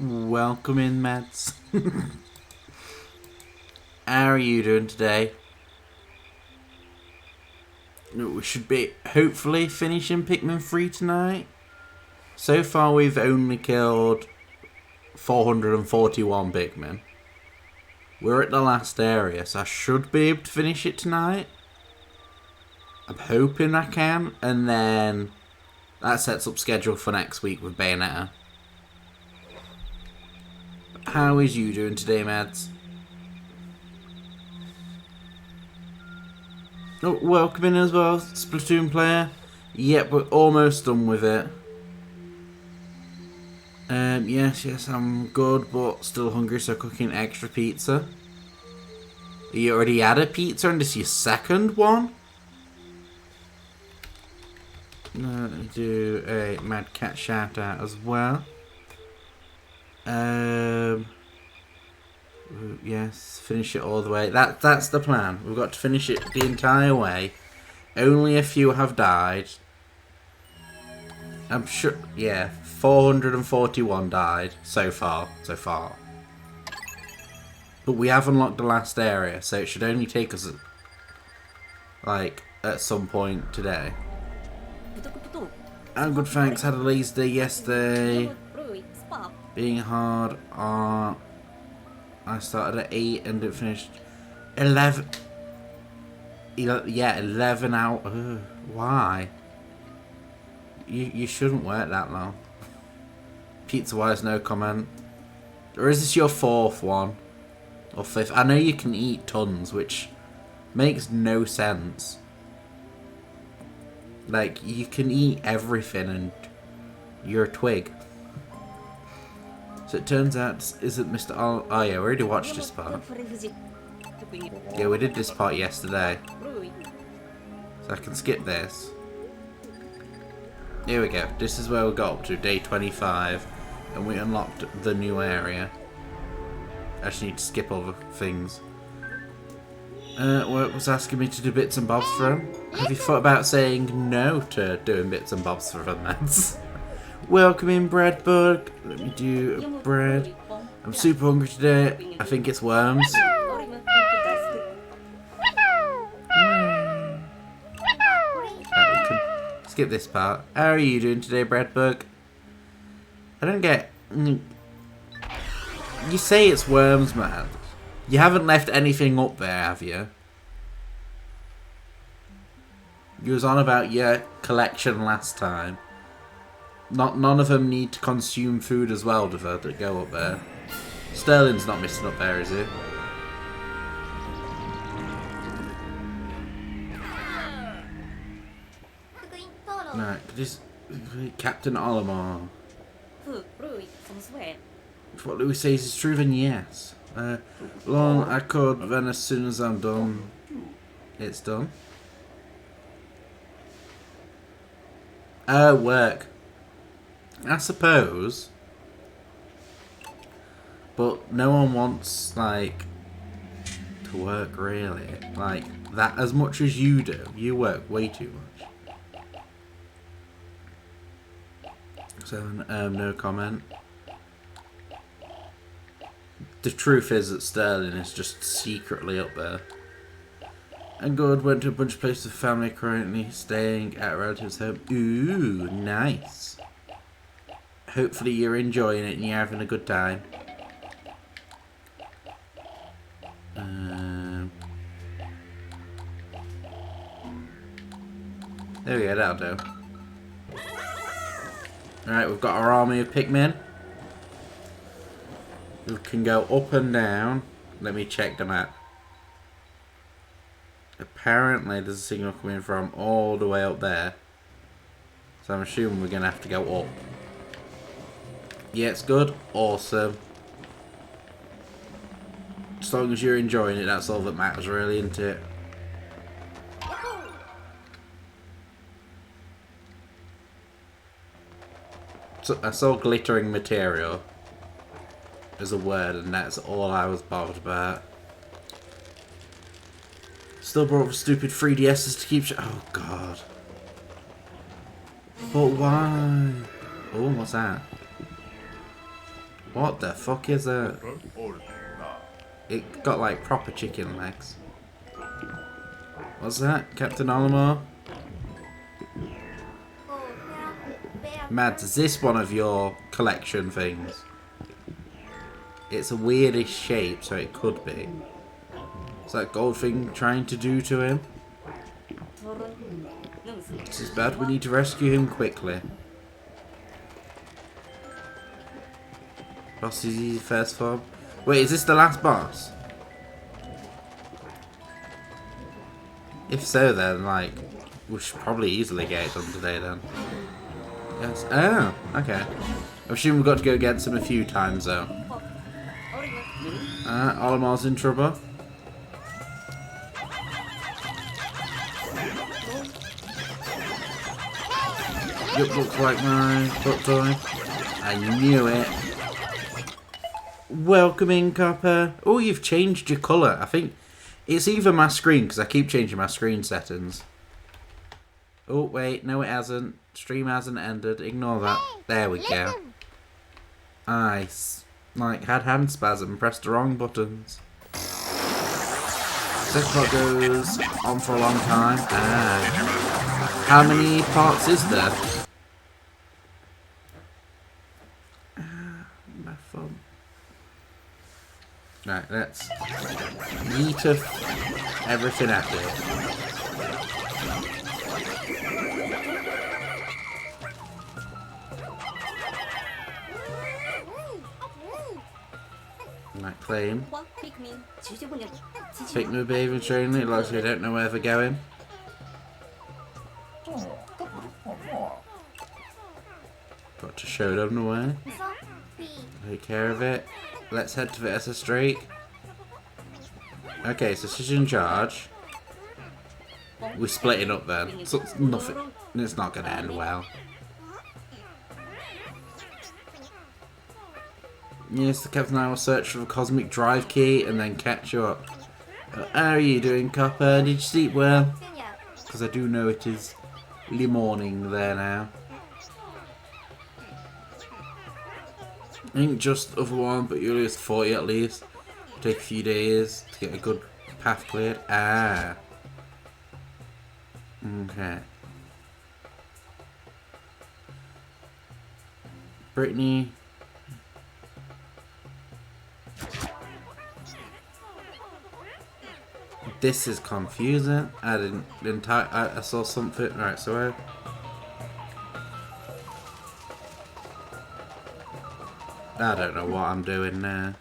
Welcome in, Mads. How are you doing today? We should be hopefully finishing Pikmin 3 tonight. So far we've only killed 441 Pikmin. We're at the last area, so I should be able to finish it tonight. I'm hoping I can, and then that sets up schedule for next week with Bayonetta. How is you doing today, Mads? Oh, welcome in as well, Splatoon player. Yep, we're almost done with it. Yes, I'm good, but still hungry, so cooking extra pizza. You already had a pizza and this is your second one? Let me do a Mad Cat shout out as well. Yes, finish it all the way. That's the plan. We've got to finish it the entire way. Only a few have died. I'm sure, yeah, 441 died so far. But we have unlocked the last area, so it should only take us, like, at some point today. I'm good, thanks. Had a lazy day yesterday. Being hard on... I started at 8 and it finished 11. Yeah, 11 out. Why? You shouldn't work that long. Pizza wise, no comment. Or is this your fourth one? Or fifth? I know you can eat tons, which makes no sense. Like, you can eat everything and you're a twig. So it turns out this isn't Mr. Oh yeah, we already watched this part. Yeah, we did this part yesterday. So I can skip this. Here we go. This is where we got up to, day 25. And we unlocked the new area. I just need to skip over things. Work was asking me to do bits and bobs for him. Have you thought about saying no to doing bits and bobs for him, Mads? Welcome in, bread bug. Let me do bread. I'm super hungry today. I think it's worms. Right, we can skip this part. How are you doing today, bread bug? I don't get... You say it's worms, man. You haven't left anything up there, have you? You was on about your collection last time. None of them need to consume food as well, do they, that go up there? Sterling's not missing up there, is he? Right, this Captain Olimar. If what Louis says is true, then yes. Well, I could, then as soon as I'm done, it's done. Work. I suppose. But no one wants, like, to work, really. Like, that as much as you do. You work way too much. So, no comment. The truth is that Sterling is just secretly up there. And God went to a bunch of places with family, currently staying at relatives' home. Ooh, nice. Hopefully you're enjoying it and you're having a good time. There we go, that'll do. Alright, we've got our army of Pikmin. We can go up and down. Let me check the map. Apparently there's a signal coming from all the way up there. So I'm assuming we're going to have to go up. Yeah, it's good. Awesome. As long as you're enjoying it, that's all that matters really, isn't it? So I saw glittering material as a word, and that's all I was bothered about. Still brought up stupid 3DSs to keep oh god. But why? Oh, what's that? What the fuck is that? It got like proper chicken legs. What's that? Captain Olimar? Mads, is this one of your collection things? It's a weirdish shape, so it could be. Is that gold thing trying to do to him? This is bad. We need to rescue him quickly. Boss is easy first form. Wait, is this the last boss? If so, then, like, we should probably easily get it done today, then. Yes. Oh, okay. I assume we've got to go against him a few times, though. Olimar's in trouble. It looks like my foot toy. I knew it. Welcome in, Copper. Oh, you've changed your colour. I think it's either my screen, because I keep changing my screen settings. Oh, wait. No, it hasn't. Stream hasn't ended. Ignore that. There we go. I, like, had hand spasm. Pressed the wrong buttons. This part goes on for a long time. How many parts is there? My phone. Right, let's yeet everything at it. Right, claim. Pikmin behaving strangely, like we don't know where they're going. Got to show them the way. Take care of it. Let's head to the SS Streak. Okay, so she's in charge. We're splitting up then. So it's nothing. It's not going to end well. Yes, the captain and I will search for the cosmic drive key and then catch you up. How are you doing, Copper? Did you sleep well? Because I do know it is early morning there now. I think just the other one, but you'll lose 40 at least. Take a few days to get a good path cleared. Ah. Okay. Brittany. This is confusing. I saw something. Right, so I don't know what I'm doing now.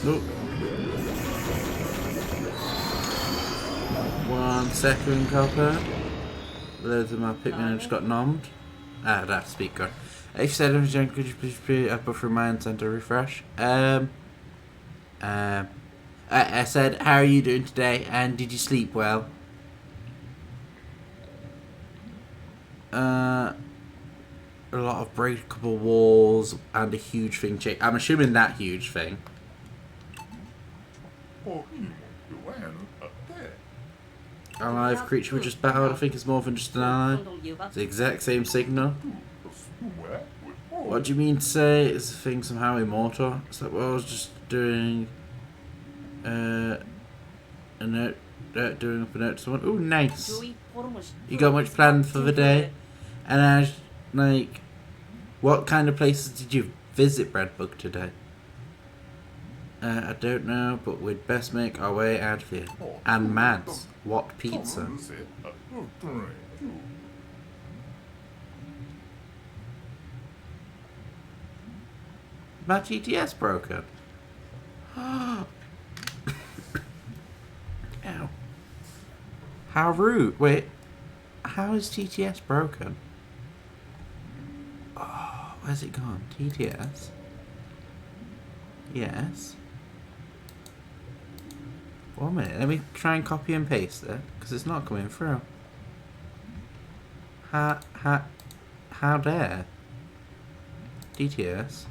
Nope. 1 second, Copper. Loads of my Pikmin just got nommed. Ah, that speaker. If you said everything, could you please buffer mind center refresh? I said, how are you doing today? And did you sleep well? A lot of breakable walls and a huge thing. I'm assuming that huge thing. A live creature we just battled. I think it's more than just an ally. It's the exact same signal. What do you mean to say? Is the thing somehow immortal? Is that what I was just doing? A note, doing up a note to someone. Oh, nice. You got much planned for the day? And like, what kind of places did you visit, Breadbug, today? I don't know, but we'd best make our way out of here. And Mads, what pizza? My GTS broken. Ow. How rude. Wait, how is TTS broken? Oh, where's it gone? TTS? Yes. 1 minute, let me try and copy and paste it, because it's not coming through. How dare? DTS.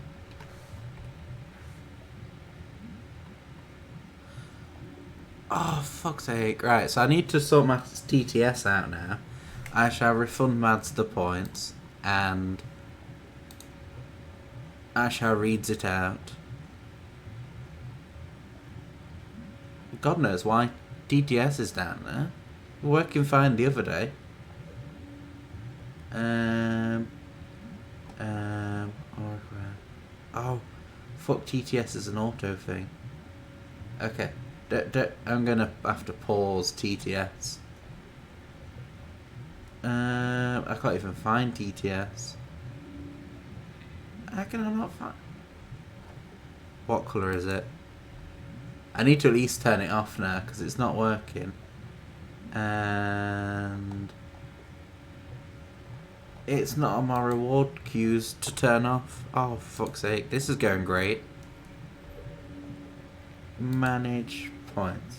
Oh, fuck's sake. Right, so I need to sort my TTS out now. I shall refund Mads the points, and I shall reads it out. God knows why TTS is down there. Working fine the other day. Oh, fuck, TTS is an auto thing. Okay, I'm gonna have to pause TTS. I can't even find TTS. How can I not find? What colour is it? I need to at least turn it off now because it's not working. And it's not on my reward queues to turn off. Oh, for fuck's sake. This is going great. Manage points.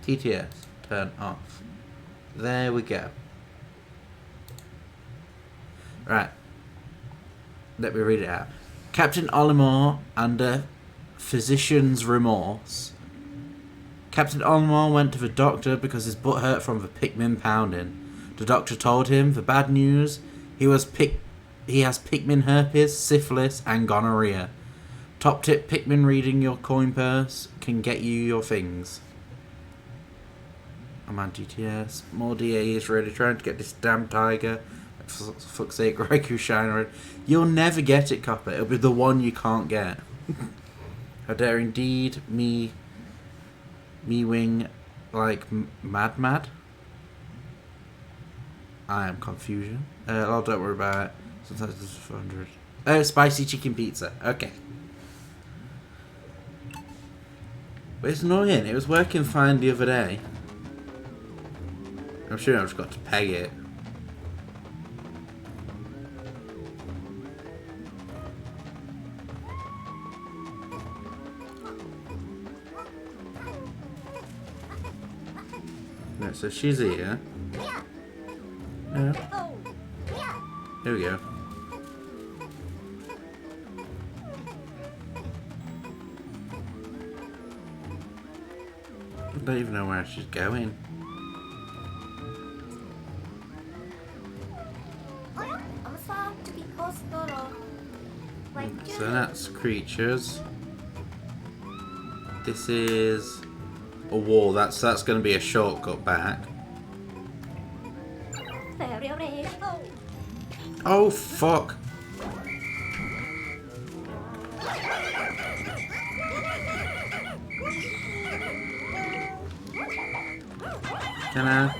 TTS. Turn off. There we go. Right. Let me read it out. Captain Olimar under physician's remorse. Captain Olimar went to the doctor because his butt hurt from the Pikmin pounding. The doctor told him the bad news. He has Pikmin herpes, syphilis, and gonorrhea. Top tip: Pikmin reading your coin purse can get you your things. I'm on TTS. More DA is really trying to get this damn tiger. For fuck's sake, Raikou Shiner. You'll never get it, Copper. It'll be the one you can't get. How dare indeed me wing like mad. I am confusion. Oh, don't worry about it. Sometimes it's 400. Oh, spicy chicken pizza. Okay. But it's annoying. It was working fine the other day. I'm sure I've just got to peg it. No, so she's here. Yeah. There we go. I don't even know where she's going. So that's creatures. This is a wall. That's going to be a shortcut back. Oh fuck! Can I?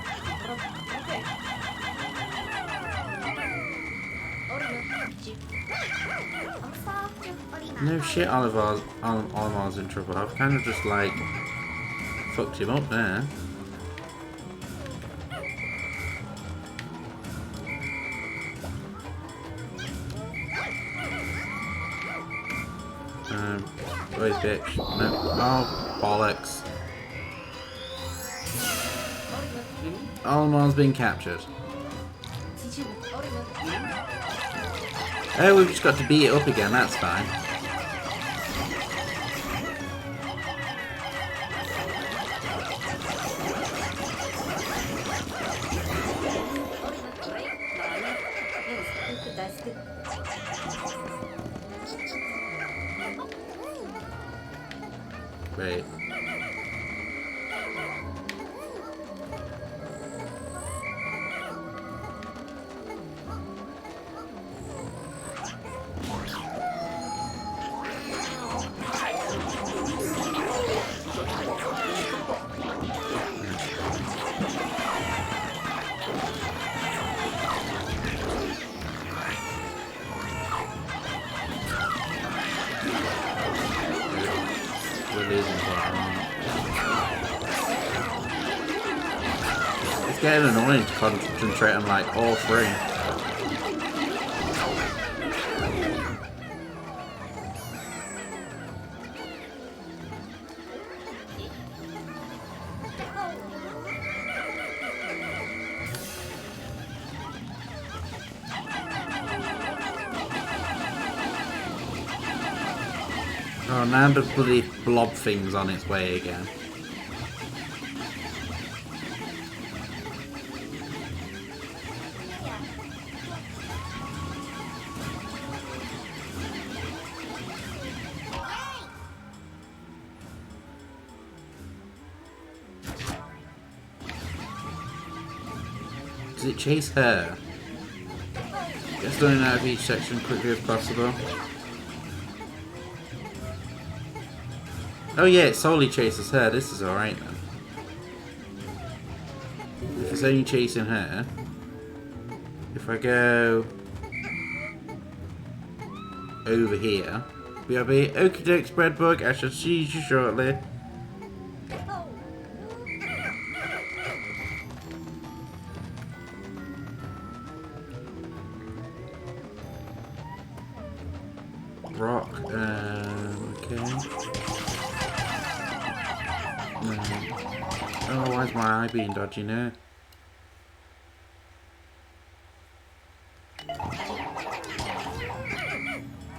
No shit, Olimar's in trouble. I've kind of just like fucked him up there. Wait, bitch. No. Oh, bollocks. Olimar's been captured. Oh, we've just got to beat it up again, that's fine. Wait. It's getting annoying to concentrate on like all three. Oh, now the bloody blob thing's on its way again. Does it chase her? Just running out of each section quickly as possible. Oh yeah, it solely chases her. This is alright then. If it's only chasing her. If I go over here. BRB. Okie doke, Spreadbug. I shall see you shortly. Rock. Okay. Oh, why is my eye being dodgy now?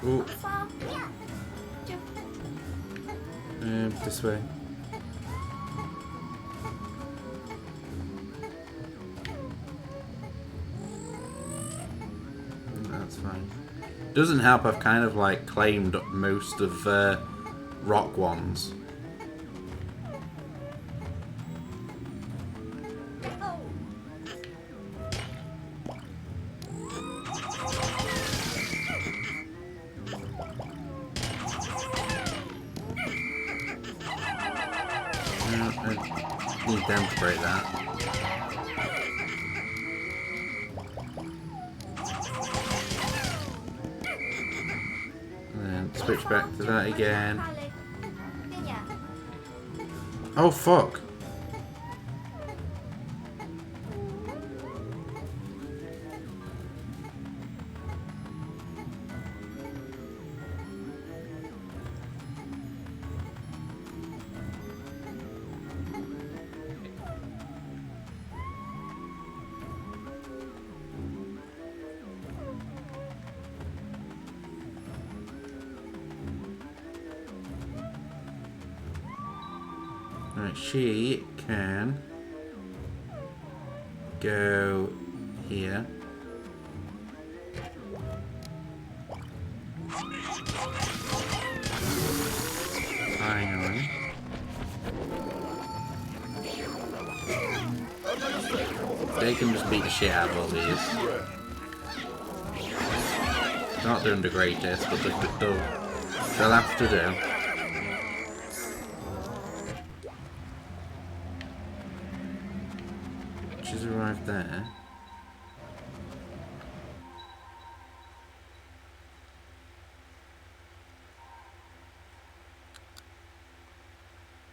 Ooh. This way. That's fine. Doesn't help, I've kind of like claimed most of rock ones. I need them to break that. And then switch back to that again. Oh fuck! Right, she can go here. Finally. They can just beat the shit out of all these. Not doing the greatest, but they'll have to do. She's arrived there.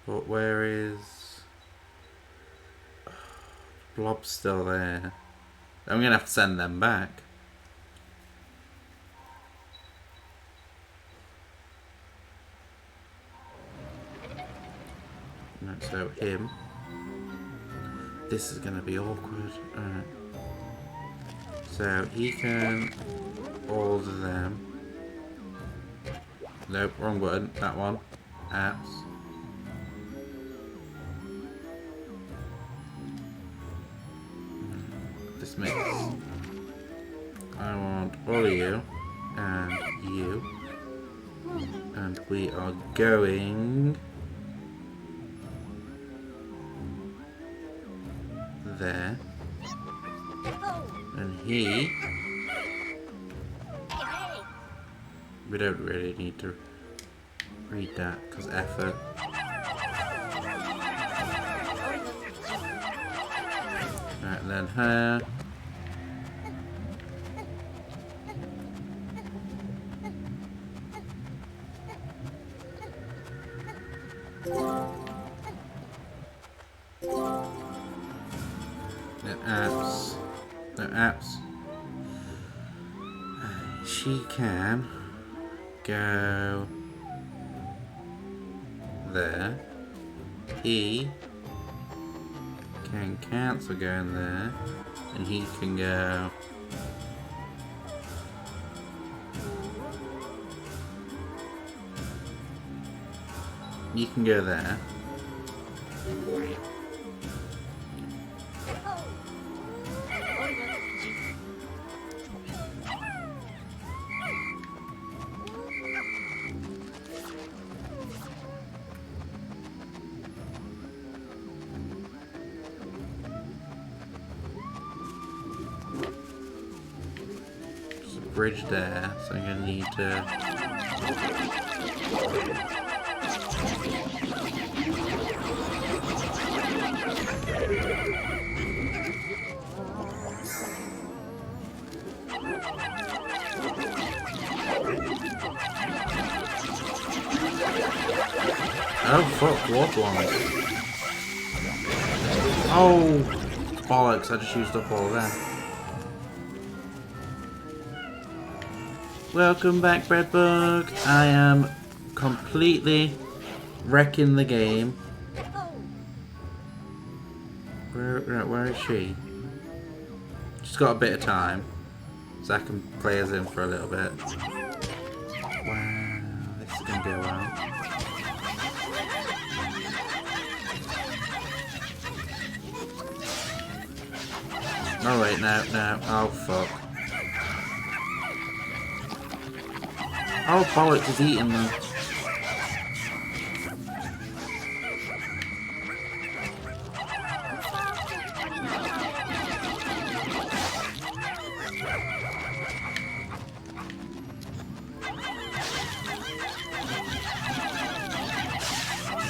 But where is... Blob's still there. I'm gonna have to send them back. Right, so him. This is gonna be awkward. Alright. So he can order them. Nope, wrong button. That one. Apps. Dismiss. I want all of you and you. And we are going there. And he... We don't really need to read that because effort. Right, and then her. No apps. No apps. She can go there. He can cancel going there. And he can go... You can go there. bridge there, so I'm gonna need to... Oh fuck, water ones. Oh, bollocks, I just used up all of them. Welcome back, Breadbug. I am completely wrecking the game. Where is she? She's got a bit of time, so I can play as in for a little bit. Wow, this is gonna do well. Oh wait, no. Oh fuck. Oh bollocks, he's eating them.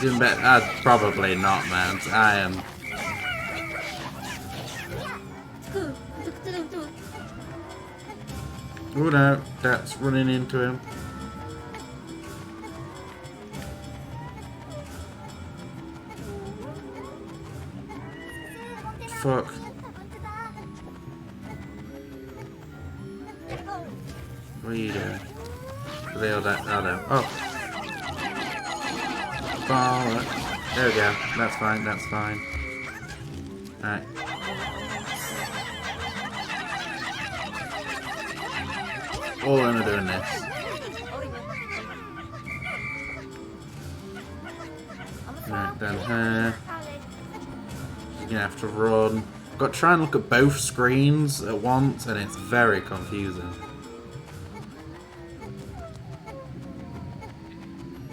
Doing better? Probably not, man. I am. Oh no, that's running into him. Fuck. What are you doing? Are they all that? Oh no. Oh. Ball. There we go. That's fine. That's fine. Alright. All of them are doing this. Right, down here. You're gonna have to run. Got to try and look at both screens at once, and it's very confusing.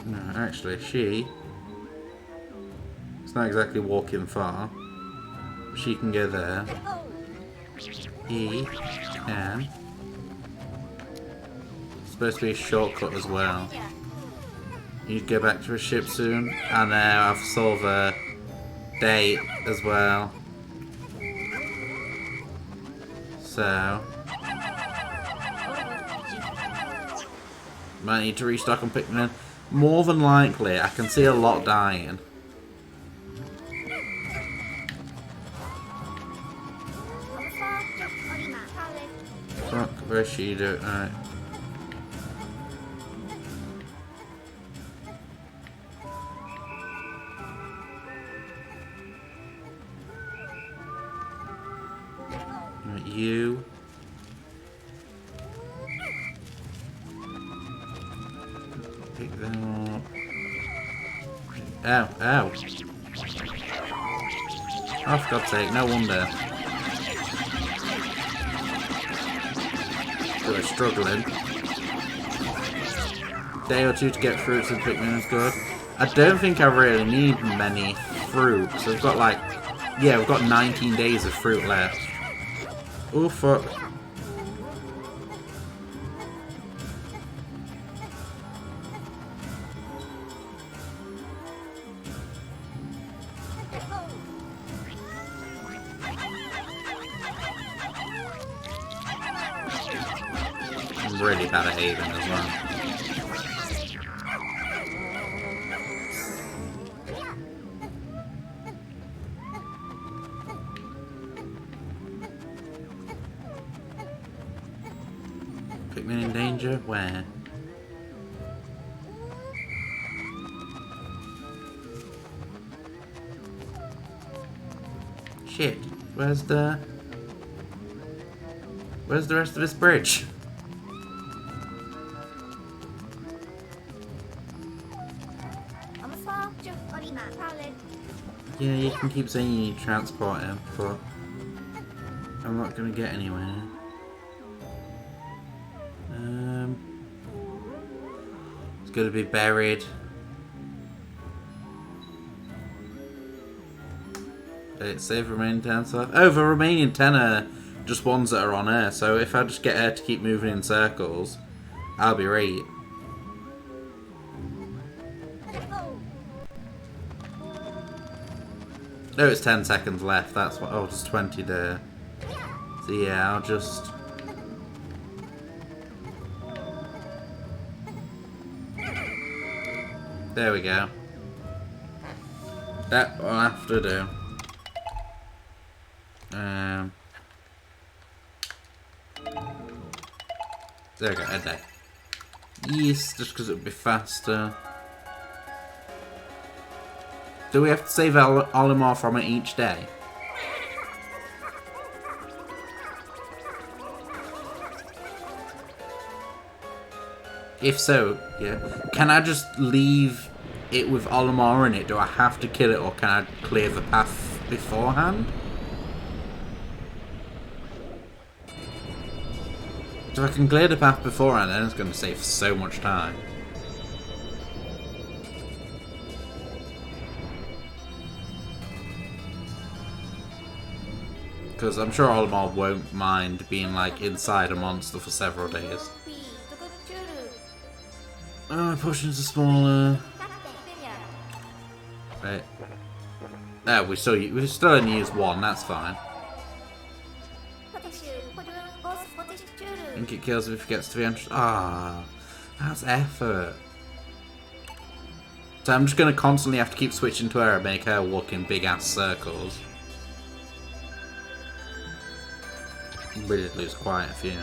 No, actually, she... It's not exactly walking far. She can go there. He can... It's supposed to be a shortcut as well. You go back to a ship soon. And now I've solved a date as well. So... Might need to restock on Pikmin. More than likely, I can see a lot dying. Fuck, where's she doing? Alright. Right, you. Pick them up. Ow, ow. Oh, for God's sake, no wonder. They're struggling. Day or two to get fruits and Pikmin is good. I don't think I really need many fruits. I've got like... Yeah, we've got 19 days of fruit left. Oh, fuck. I'm really bad at aiming as well. Pikmin in danger? Where? Shit. Where's the rest of this bridge? Yeah, you can keep saying you need to transport him, but I'm not gonna get anywhere. It's gonna be buried. It's save remaining 10 left. Oh, the remaining 10 are just ones that are on her. So if I just get her to keep moving in circles, I'll be right. Oh, it's 10 seconds left. That's what. Oh, it's 20 there. So yeah, I'll just. There we go. That will have to do. There we go, a day. Yes, just because it would be faster. Do we have to save Olimar from it each day? If so, yeah. Can I just leave it with Olimar in it? Do I have to kill it, or can I clear the path beforehand? So if I can clear the path beforehand, then it's going to save so much time. Because I'm sure Olimar won't mind being like inside a monster for several days. Potions are smaller. Right. There, we still only use one. That's fine. I think it kills if it gets to 300. Ah, that's effort. So I'm just gonna constantly have to keep switching to her and make her walk in big ass circles. We did lose quite a few.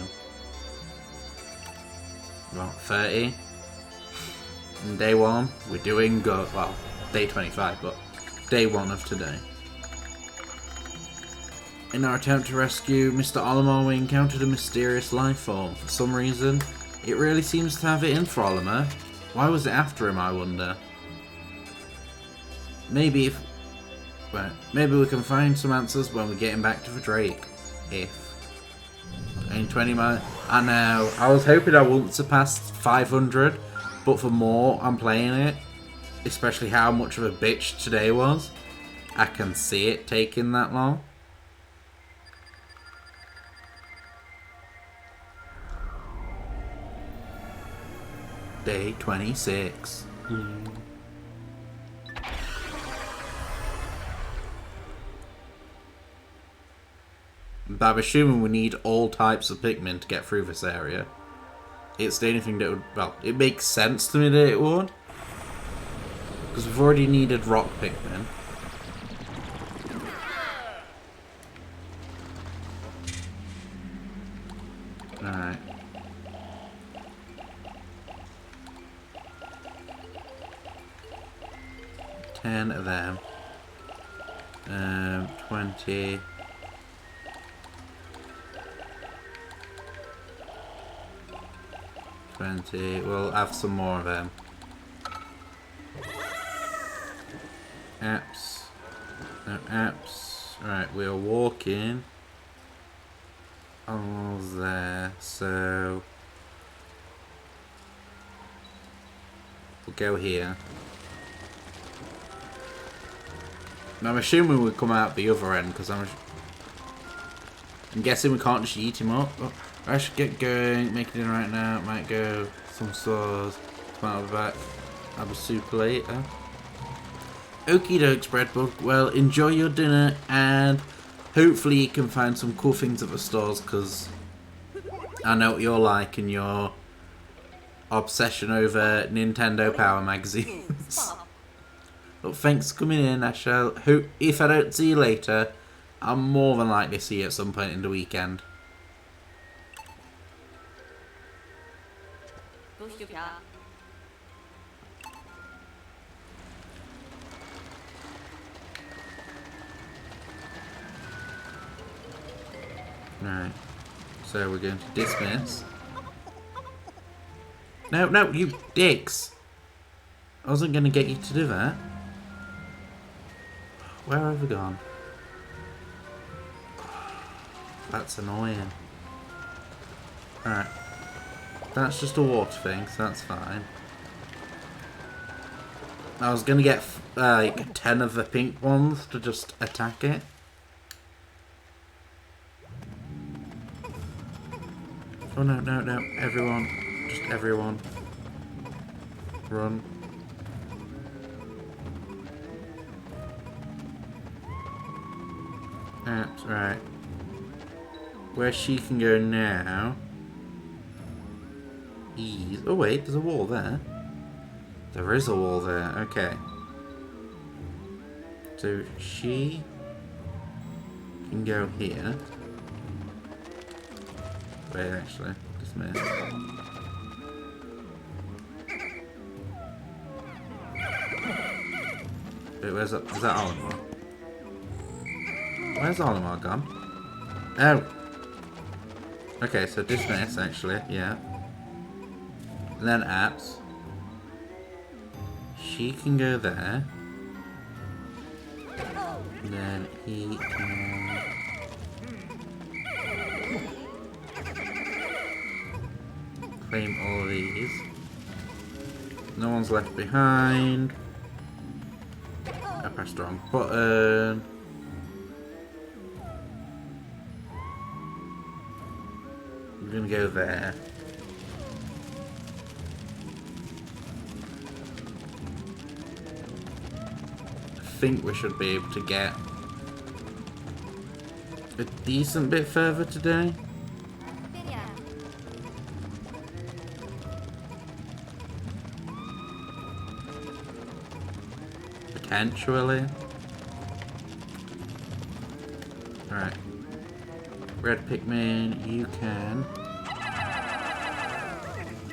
About 30. And day 1, we're doing good. Well, day 25, but day 1 of today. In our attempt to rescue Mr. Olimar, we encountered a mysterious life form. For some reason, it really seems to have it in for Olimar. Why was it after him, I wonder? Maybe we can find some answers when we get him back to the Drake. If. In 20 miles. I know. I was hoping I wouldn't surpass 500, but for more I'm playing it, especially how much of a bitch today was, I can see it taking that long. Day 26. But I'm assuming we need all types of Pikmin to get through this area. It's the only thing that would... Well, it makes sense to me that it would. Because we've already needed rock Pikmin. Alright. Ten of them. 20... 20. We'll have some more of them. Apps. No apps. Right, we are walking. Almost there. So we'll go here. Now, I'm assuming we'll come out the other end because I'm guessing we can't just eat him up. Oh, I should get going, make it in right now. Might go some stores, come out of the back, have a soup later. Okie dokes, Breadbook. Well, enjoy your dinner and hopefully you can find some cool things at the stores because I know what you're like and your obsession over Nintendo Power magazines. But thanks for coming in. I shall hope, if I don't see you later, I'm more than likely to see you at some point in the weekend. Right, so we're going to dismiss. No, no, you dicks! I wasn't going to get you to do that. Where have we gone? That's annoying. Alright. That's just a water thing, so that's fine. I was going to get like 10 of the pink ones to just attack it. Oh no, no, no. Everyone. Just everyone. Run. That's right. Where she can go now is... Oh wait, there's a wall there. There is a wall there, okay. So she can go here. Wait, actually, dismiss. Wait, where's that? Is that Olimar? Where's Olimar gone? Oh! Okay, so dismiss, actually, yeah. And then apps. She can go there. And then he can... claim all of these. No one's left behind. I pressed the wrong button. I'm gonna go there. I think we should be able to get a decent bit further today. Potentially. Alright. Red Pikmin, you can.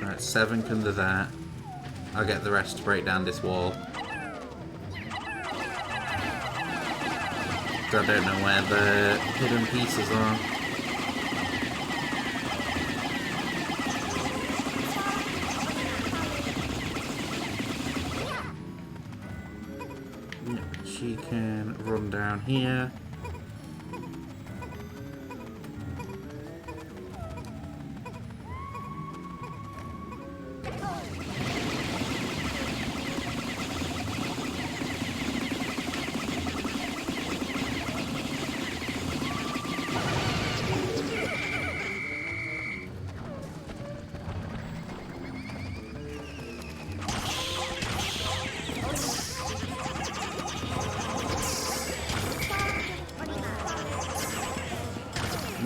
Alright, 7 can do that. I'll get the rest to break down this wall. I don't know where the hidden pieces are. Yep, she can run down here.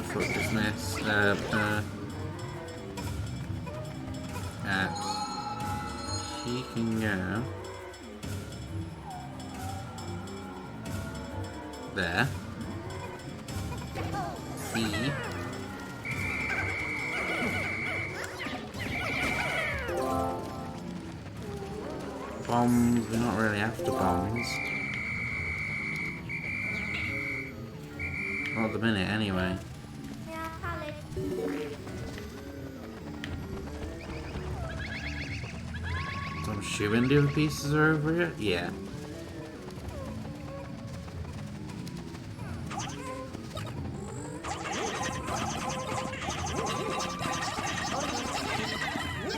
Dismiss. She can go there. C. Bombs. We're not really after bombs. Not at the minute, anyway. So I'm assuming the other pieces are over here? Yeah.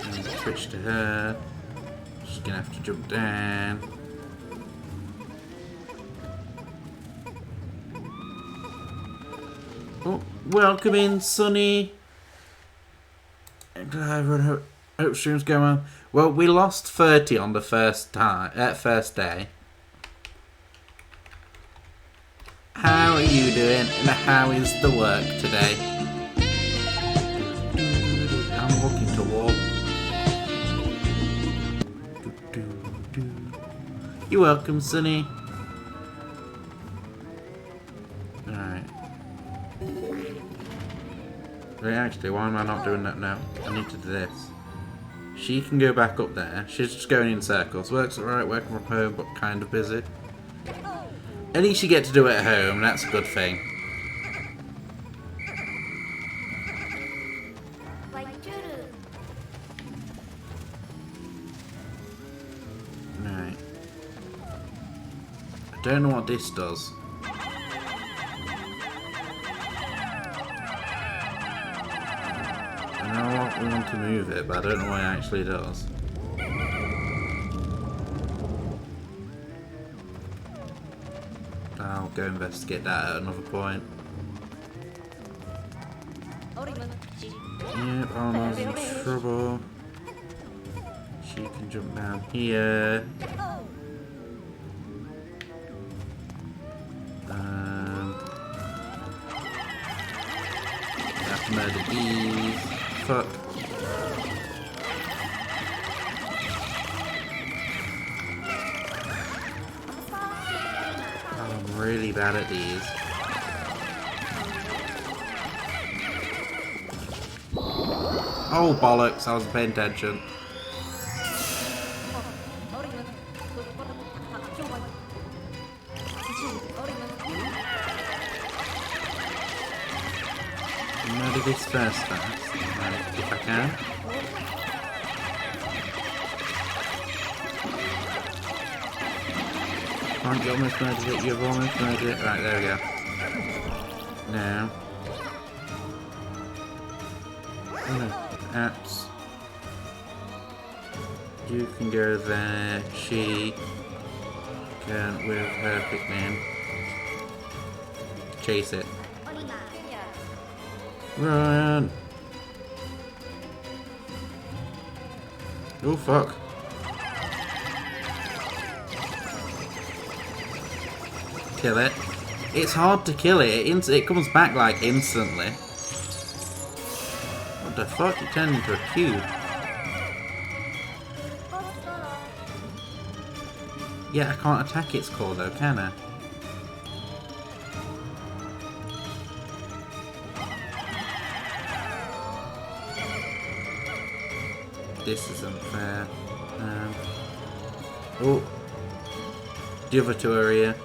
And switch to her. She's gonna have to jump down. Oh, welcome in, Sunny. Hope stream's going well. Well, we lost 30 on the first day. How are you doing? And how is the work today? I'm walking to wall. You're welcome, Sunny. Alright. Wait, actually, why am I not doing that now? I need to do this. She can go back up there. She's just going in circles. Works alright, working from home, but kind of busy. At least you get to do it at home, that's a good thing. Right. I don't know what this does. I know what we want to move it, but I don't know what it actually does. I'll go investigate that at another point. Yep, Arno's in trouble. She can jump down here. Have to murder these. Fuck. Oh, I'm really bad at these. Oh bollocks, I wasn't paying attention. Murder this first, right, if I can. Come on, you almost murdered it, you've almost murdered it. Right, there we go. Now. Oh no, apps. You can go there, she can with her Pikmin. Chase it. Run! Oh fuck. Kill it. It's hard to kill it. It comes back like instantly. What the fuck? It turned into a cube. Yeah, I can't attack its core though, can I? This is unfair. Oh, the other two are here.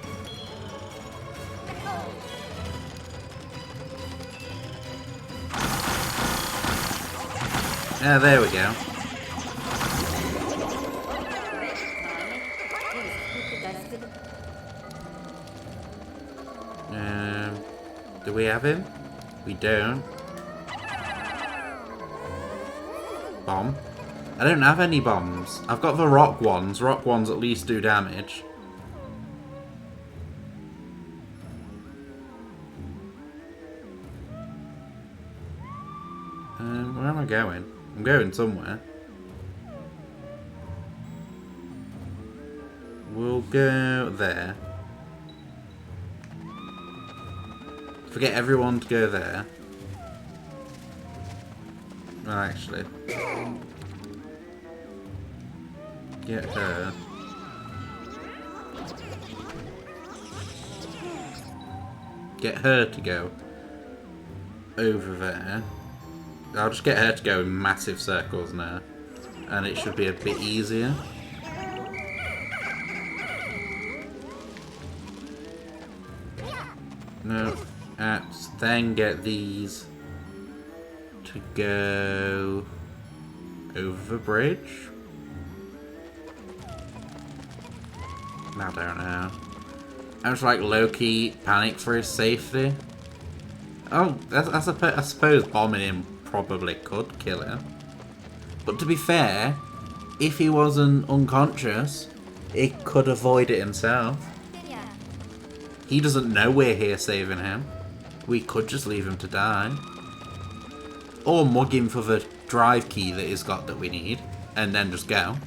Ah, there we go. Do we have him? We don't. Bomb. I don't have any bombs. I've got the rock ones. Rock ones at least do damage. Where am I going? I'm going somewhere. We'll go there. Forget everyone to go there. Well, actually. Get her. Get her to go over there. I'll just get her to go in massive circles now. And it should be a bit easier. No. Apps. Then get these to go over the bridge. I don't know. I'm just like low-key panicked for his safety. Oh, I suppose bombing him probably could kill him. But to be fair, if he wasn't unconscious, he could avoid it himself. He doesn't know we're here saving him. We could just leave him to die. Or mug him for the drive key that he's got that we need, and then just go.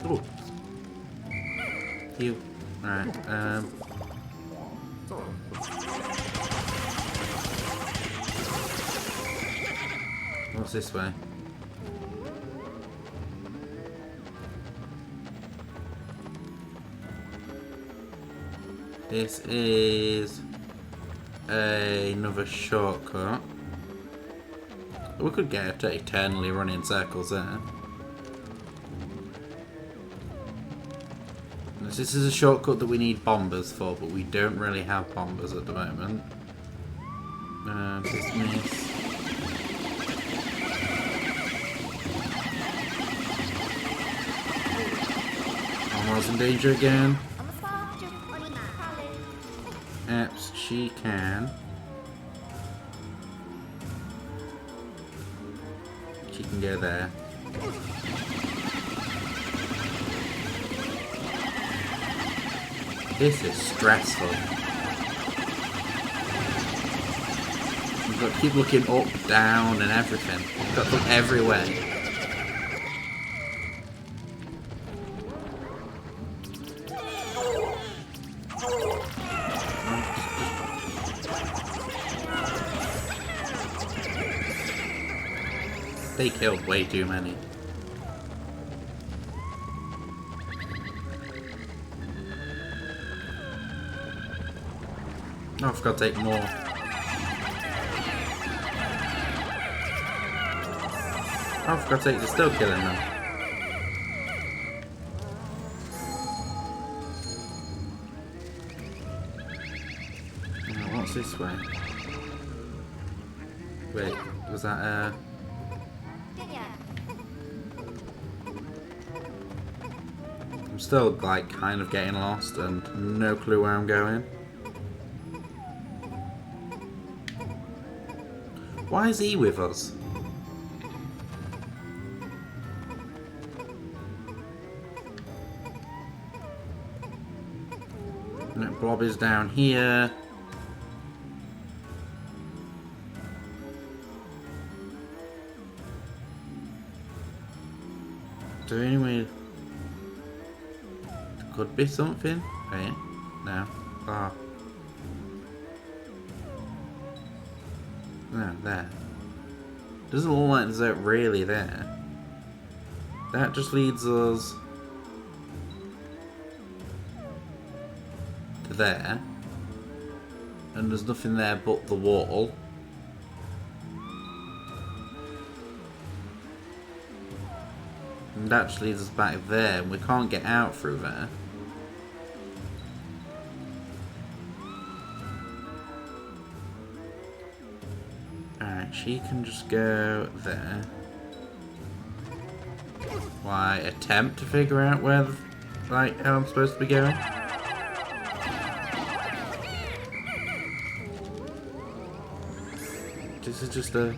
Ooh. You. Alright, what's this way? This is another shortcut. We could get to eternally run in circles there. This is a shortcut that we need bombers for, but we don't really have bombers at the moment. Dismiss. Almost in danger again. Apps, she can. She can go there. This is stressful. You've got to keep looking up, down, and everything. You've got to look everywhere. They killed way too many. Oh, I forgot to take more. Oh, I forgot to take. They're still killing them. Oh, what's this way? Wait, was that I'm still like kind of getting lost and no clue where I'm going. Why is he with us? No, Blob is down here. So anyway, there could be something. Right? No. Ah. No, there. Doesn't look like there's that really there. That just leads us to there. And there's nothing there but the wall. And that just leads us back there, and we can't get out through there. Alright, she can just go there. Why attempt to figure out where, like, how I'm supposed to be going? This is just a...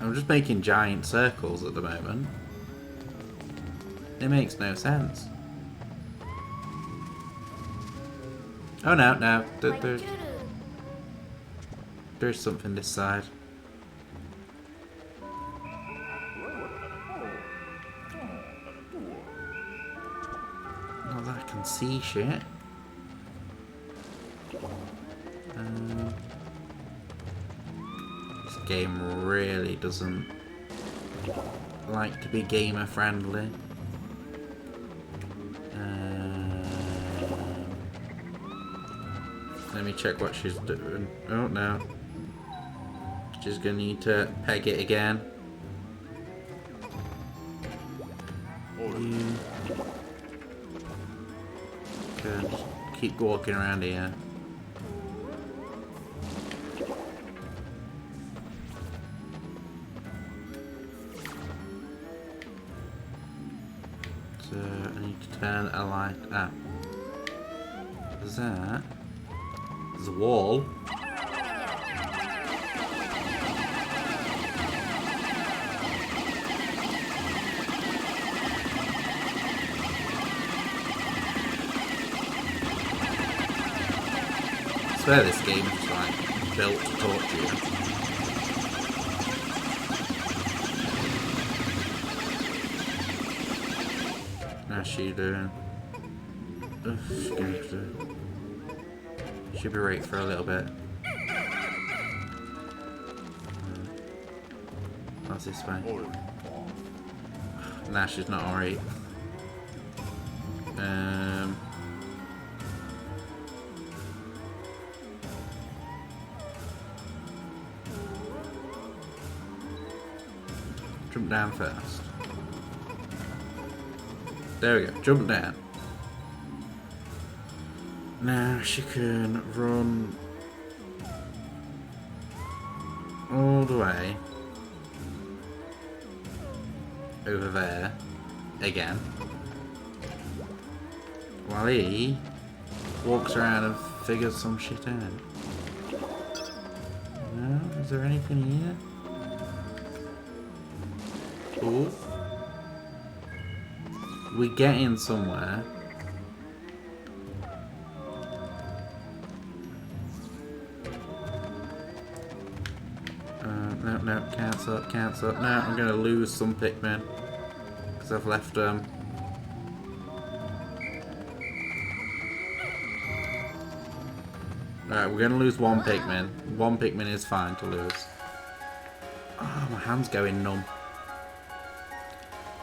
I'm just making giant circles at the moment. It makes no sense. Oh no, no. There's something this side. Not that I can see shit. This game really doesn't like to be gamer friendly. Let me check what she's doing. Oh no. She's gonna need to peg it again. Good. Keep walking around here. So I need to turn a light up. Is that? There's a wall. I swear this game is like built to torture you. How's she doing? She's going to do. Should be right for a little bit. What's this way? Nah, she's not alright. Jump down first. There we go. Jump down. Now she can run all the way over there again while he walks around and figures some shit out. No? Is there anything here? Ooh. We get in somewhere. No, cancel. No, I'm gonna lose some Pikmin. Because I've left them. Alright, we're gonna lose one Pikmin. One Pikmin is fine to lose. Oh, my hand's going numb.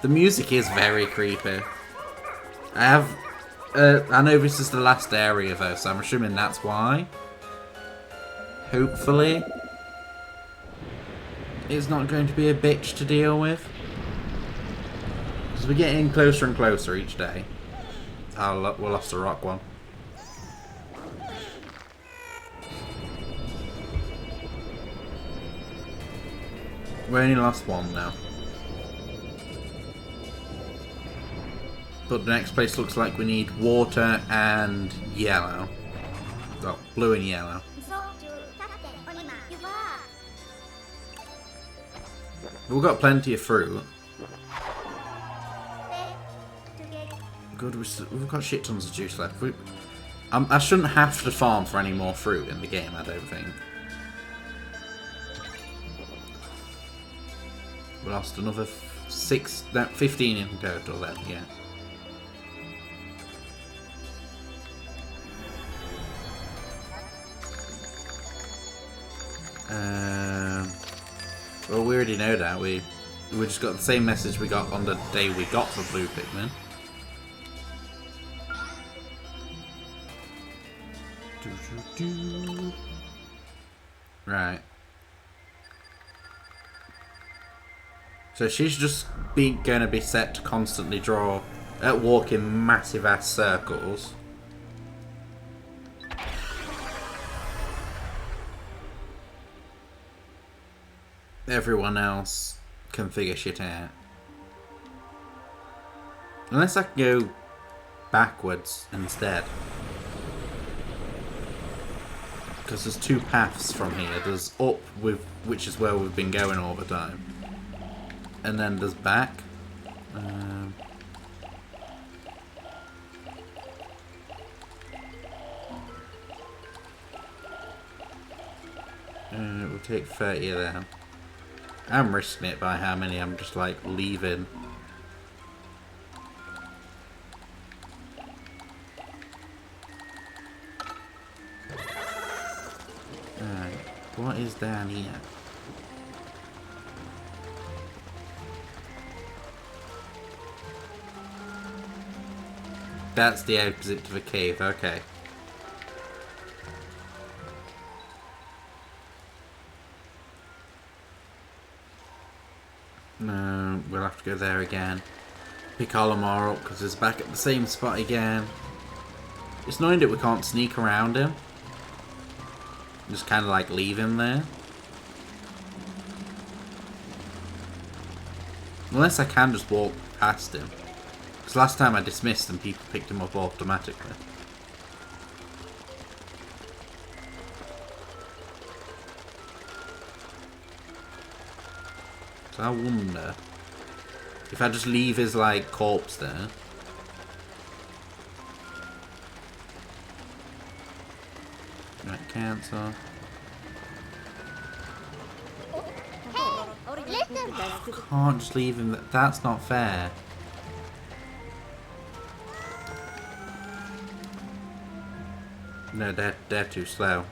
The music is very creepy. I know this is the last area though, so I'm assuming that's why. Hopefully it's not going to be a bitch to deal with. Because we're getting closer and closer each day. Oh, we lost a rock one. We only lost one now. But the next place looks like we need water and yellow. Well, blue and yellow. We've got plenty of fruit. Good, we've got shit tons of juice left. I shouldn't have to farm for any more fruit in the game, I don't think. We lost another 15 in total then, yeah. Well, we already know that. We just got the same message we got on the day we got the blue Pikmin. Right. So she's just going to be set to constantly walk in massive ass circles. Everyone else can figure shit out. Unless I can go backwards instead. Because there's two paths from here. There's up, which is where we've been going all the time. And then there's back. We'll take 30 of them. I'm risking it by how many I'm just like leaving. Alright, what is down here? That's the exit to the cave, okay. No, we'll have to go there again. Pick Olimar up because it's back at the same spot again. It's annoying that we can't sneak around him. Just kind of like leave him there. Unless I can just walk past him. Because last time I dismissed and people picked him up automatically. So I wonder if I just leave his like corpse there. Right, cancel. Can't just leave him. That's not fair. No, they're too slow.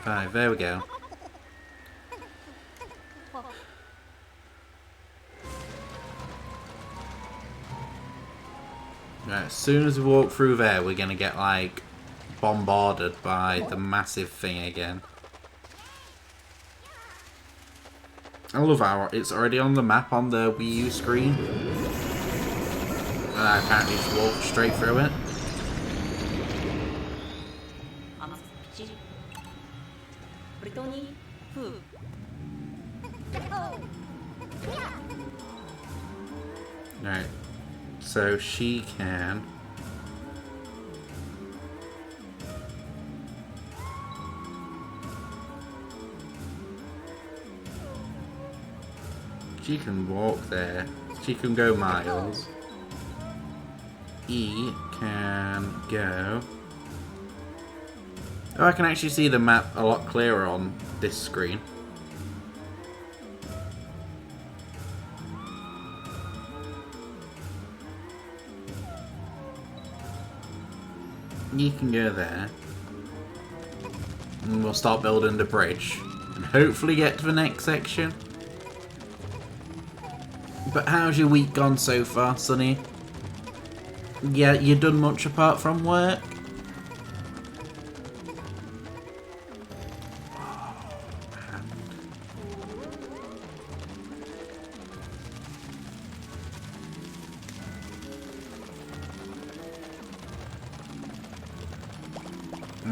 Right, there we go. Right, as soon as we walk through there, we're gonna get like bombarded by the massive thing again. I love how it's already on the map on the Wii U screen. And I apparently just walked straight through it. Right, so she can... She can walk there. She can go miles. E can go... Oh, I can actually see the map a lot clearer on this screen. You can go there. And we'll start building the bridge. And hopefully get to the next section. But how's your week gone so far, Sonny? Yeah, you done much apart from work?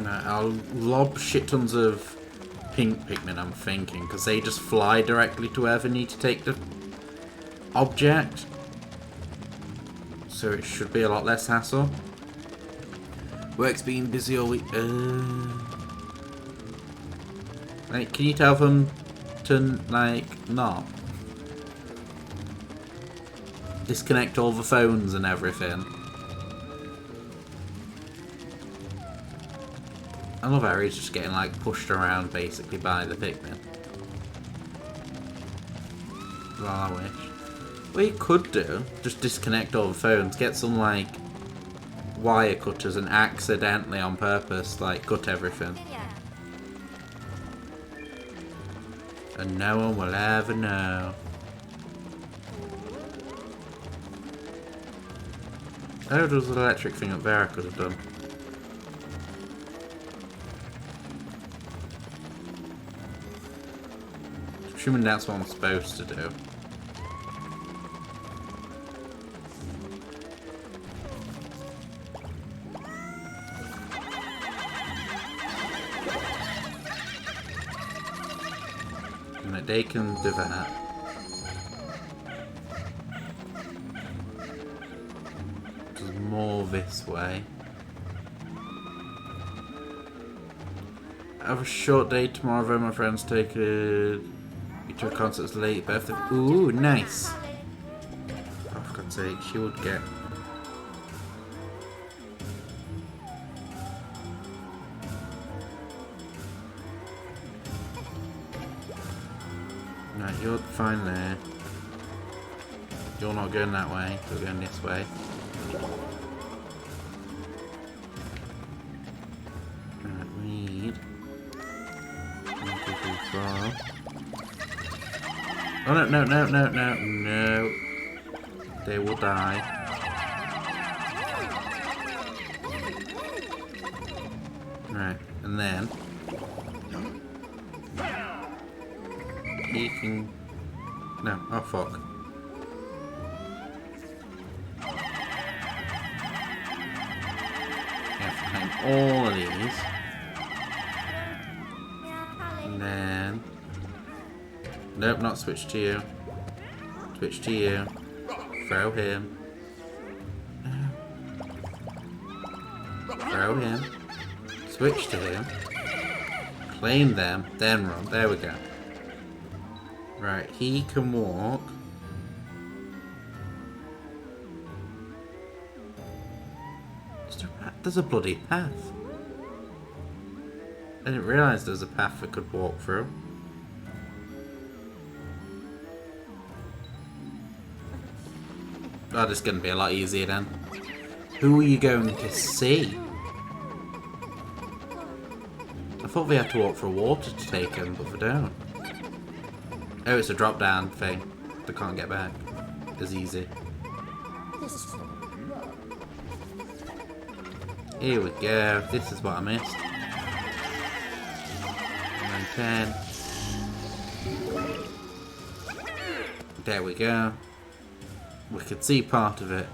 I'll lob shit tons of pink Pikmin, I'm thinking, because they just fly directly to wherever need to take the object. So it should be a lot less hassle. Work's been busy all week. Like, can you tell them to, like, not? Disconnect all the phones and everything. I love how he's just getting, like, pushed around, basically, by the Pikmin. Well, I wish. What you could do, just disconnect all the phones, get some, like, wire cutters and accidentally, on purpose, like, cut everything. And no one will ever know. Oh, there was an electric thing up there I could have done. Assuming that's what I'm supposed to do. And they can do that. There's more this way. I have a short day tomorrow where my friends take a... to a concert's late birthday. Ooh, nice. Oh, for God's sake, she would get... Right, you're fine there. You're not going that way, you're going this way. Right, we need... 1, 2, 3, 4... Oh, no. They will die. Right, and then... He can... No, oh fuck. You have to claim all of these. And then... Nope, not switch to you. Switch to you. Throw him. Throw him. Switch to him. Claim them, then run. There we go. Right, he can walk. There's a bloody path. I didn't realise there was a path I could walk through. Oh, this is going to be a lot easier then. Who are you going to see? I thought we had to walk for water to take him, but we don't. Oh, it's a drop down thing. They can't get back. It's easy. Here we go. This is what I missed. And then 10. There we go. We could see part of it.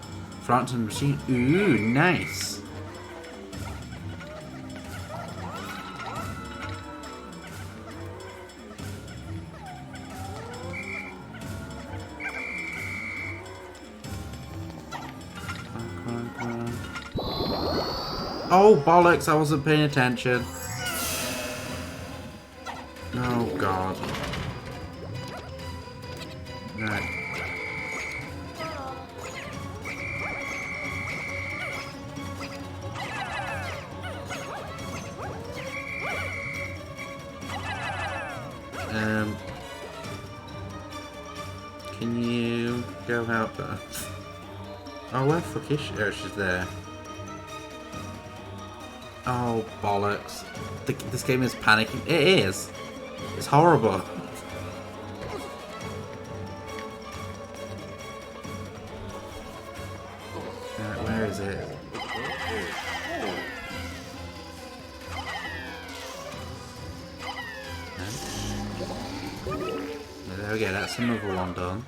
Frampton machine. Ooh, nice. Oh, bollocks, I wasn't paying attention. Oh, God. Right. Can you go out there? Oh, where the fuck is she? Oh, she's there. Oh, bollocks. This game is panicking. It is. It's horrible. Where is it? There we go, that's another one done.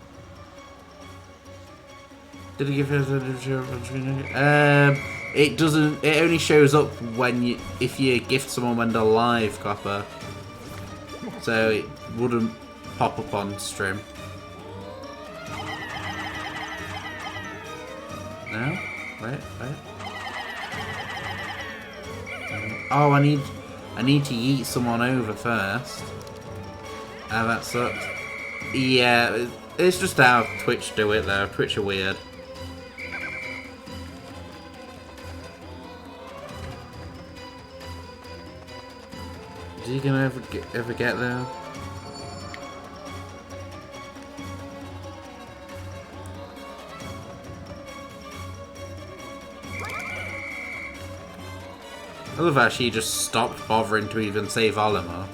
Did it give us a... it doesn't... It only shows up when if you gift someone when they're live, Copper. So it wouldn't pop up on stream. No? Wait. Oh, I need to yeet someone over first. Oh, that sucks. Yeah, it's just how Twitch do it though. Twitch are weird. Is he gonna ever get there? I love how she just stopped bothering to even save Olimar.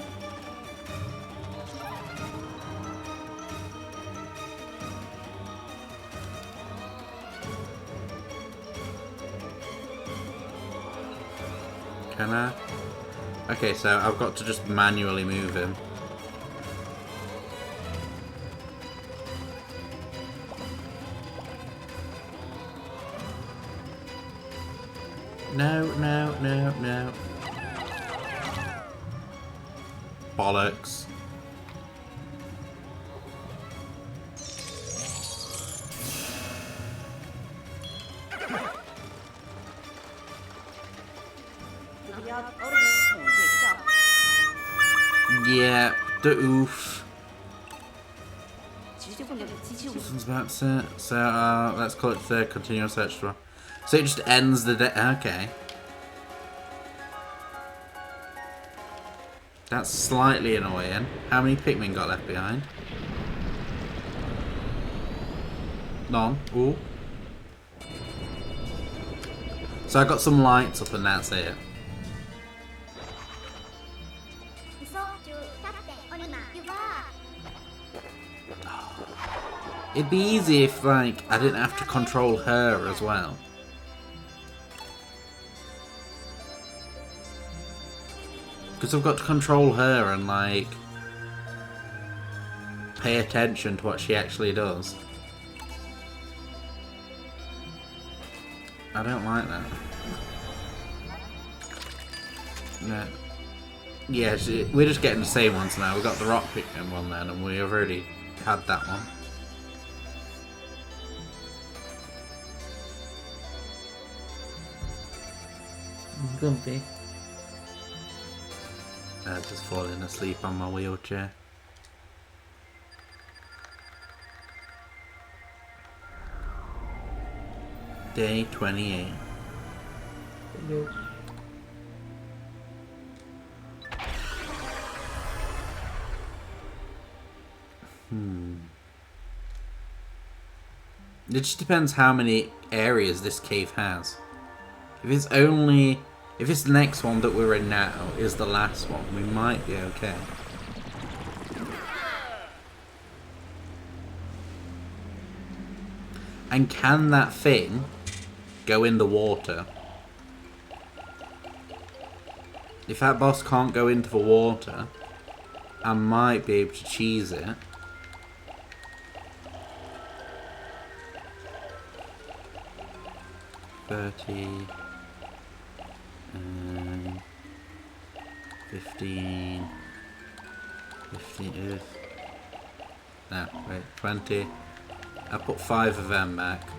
Can I? Okay, so I've got to just manually move him. No. Bollocks. Yeah, the oof. Something's about to set. So let's call it the continuous search for. So it just ends the day. Okay. That's slightly annoying. How many Pikmin got left behind? None. Ooh. So I got some lights up and that's it. It'd be easy if, like, I didn't have to control her as well. Because I've got to control her and, like, pay attention to what she actually does. I don't like that. No. Yeah, we're just getting the same ones now. We got the rock Pikmin one then, and we've already had that one. Grumpy. Just falling asleep on my wheelchair. Day 28. It just depends how many areas this cave has. If it's the next one that we're in now is the last one, we might be okay. And can that thing go in the water? If that boss can't go into the water, I might be able to cheese it. $30 15 no, wait, 20. I put 5 of them back.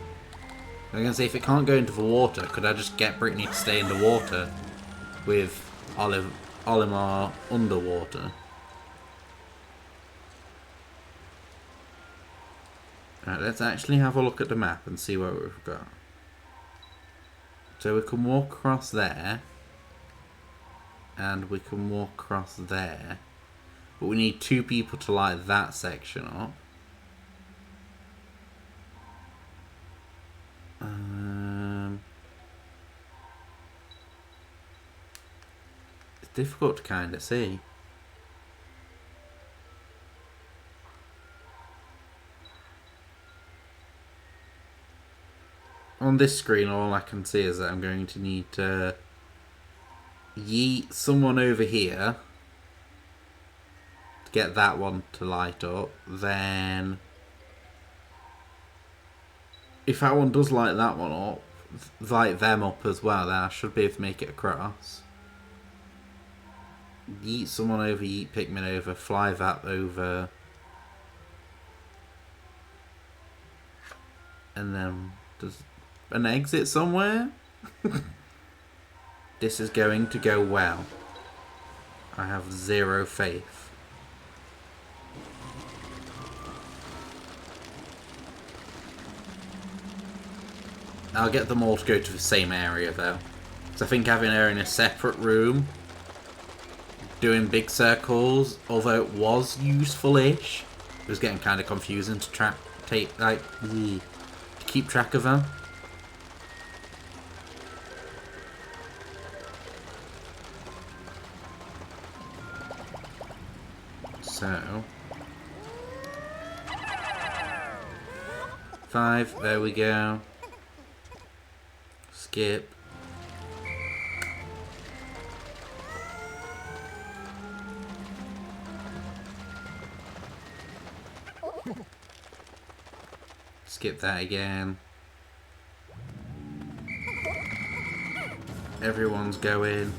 I'm gonna say, if it can't go into the water, could I just get Brittany to stay in the water with Olimar underwater? Right, let's actually have a look at the map and see what we've got. So we can walk across there. And we can walk across there. But we need 2 people to light that section up. It's difficult to kind of see. On this screen, all I can see is that I'm going to need to yeet someone over here to get that one to light up. Then, if that one does light that one up, light them up as well, then I should be able to make it across. Yeet someone over, yeet Pikmin over, fly that over. And then, does an exit somewhere? This is going to go well. I have 0 faith. I'll get them all to go to the same area though. Because I think having her in a separate room, doing big circles, although it was useful-ish, it was getting kind of confusing to keep track of them. So 5, there we go. Skip. Skip that again. Everyone's going.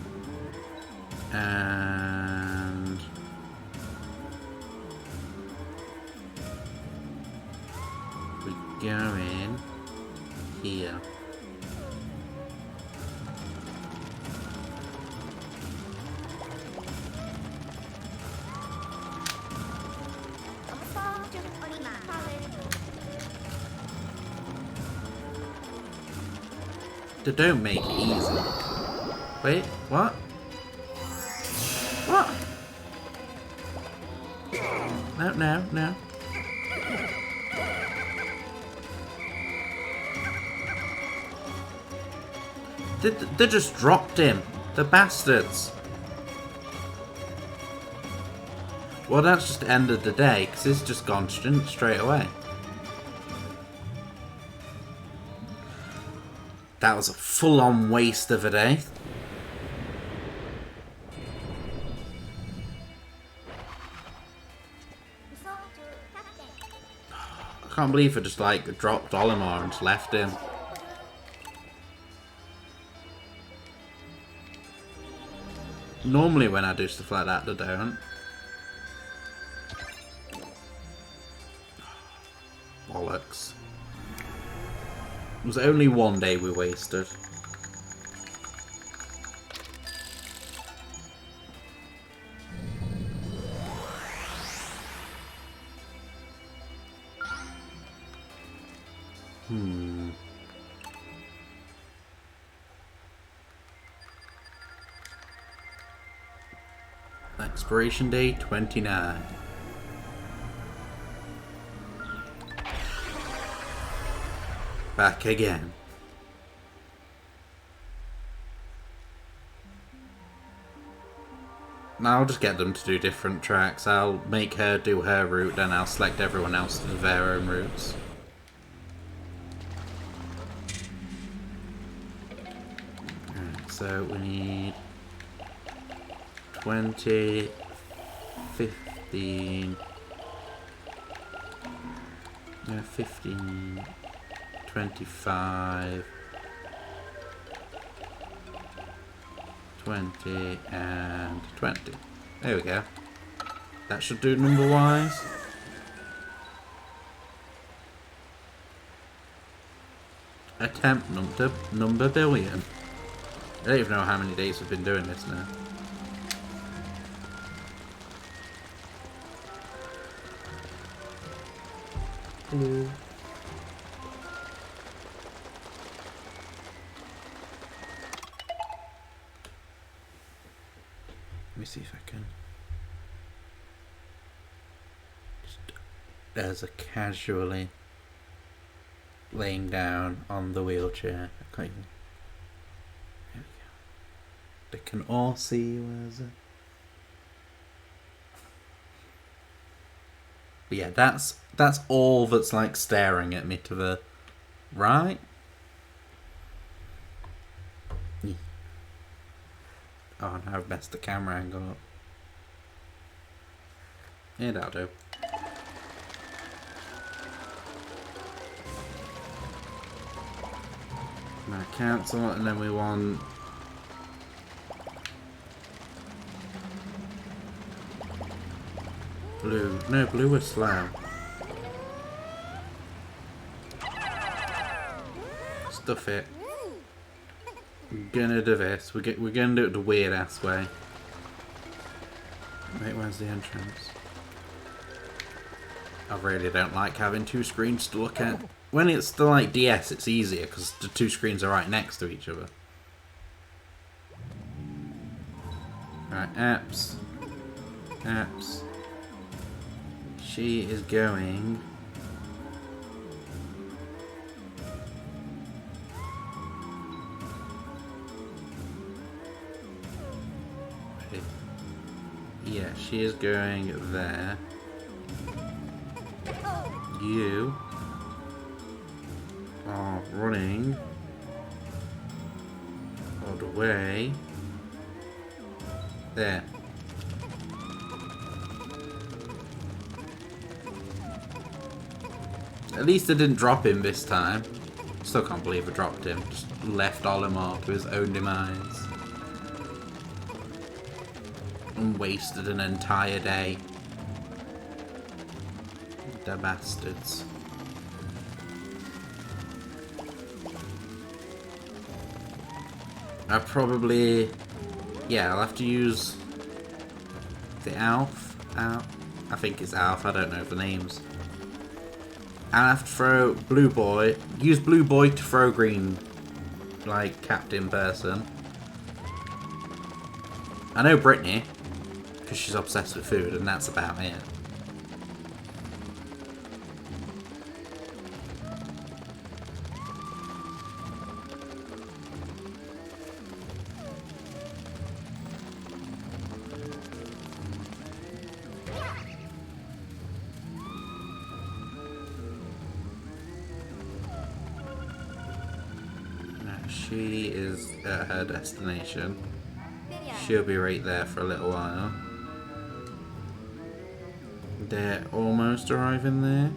And we go in here. They don't make it easy. Wait, what? What? No, no, no. They just dropped him. The bastards. Well, that's just ended the day, because it's just gone straight away. That was a full-on waste of a day. I can't believe it just like dropped Olimar and just left him. Normally when I do stuff like that, they don't. Bollocks. It was only one day we wasted. Expiration day 29. Back again. Now I'll just get them to do different tracks. I'll make her do her route, then I'll select everyone else to do their own routes. Right, so we need 20, 15, no, 15, 25, 20, and 20. There we go. That should do number-wise. Attempt number billion. I don't even know how many days we've been doing this now. me see if I can. Just as a casually laying down on the wheelchair. I can't even. There we go. They can all see you as a. But yeah, that's all that's like staring at me to the right. Yeah. Oh no, I've messed the camera angle up. Yeah, that'll do. Now cancel, and then we want blue. No, blue is slow. Stuff it. We're gonna do this. We're gonna do it the weird ass way. Wait, where's the entrance? I really don't like having two screens to look at. When it's the like DS, it's easier because the two screens are right next to each other. Right, apps. Apps. She is going. Yeah, she is going there. You are running all the way there. At least I didn't drop him this time. Still can't believe I dropped him. Just left Olimar to his own demise. And wasted an entire day. The bastards. I probably... Yeah, I'll have to use the Alf. I think it's Alf, I don't know the names. I'll have to throw Blue Boy. Use Blue Boy to throw Green, like, Captain person. I know Brittany, because she's obsessed with food, and that's about it. She is at her destination. She'll be right there for a little while. They're almost arriving there.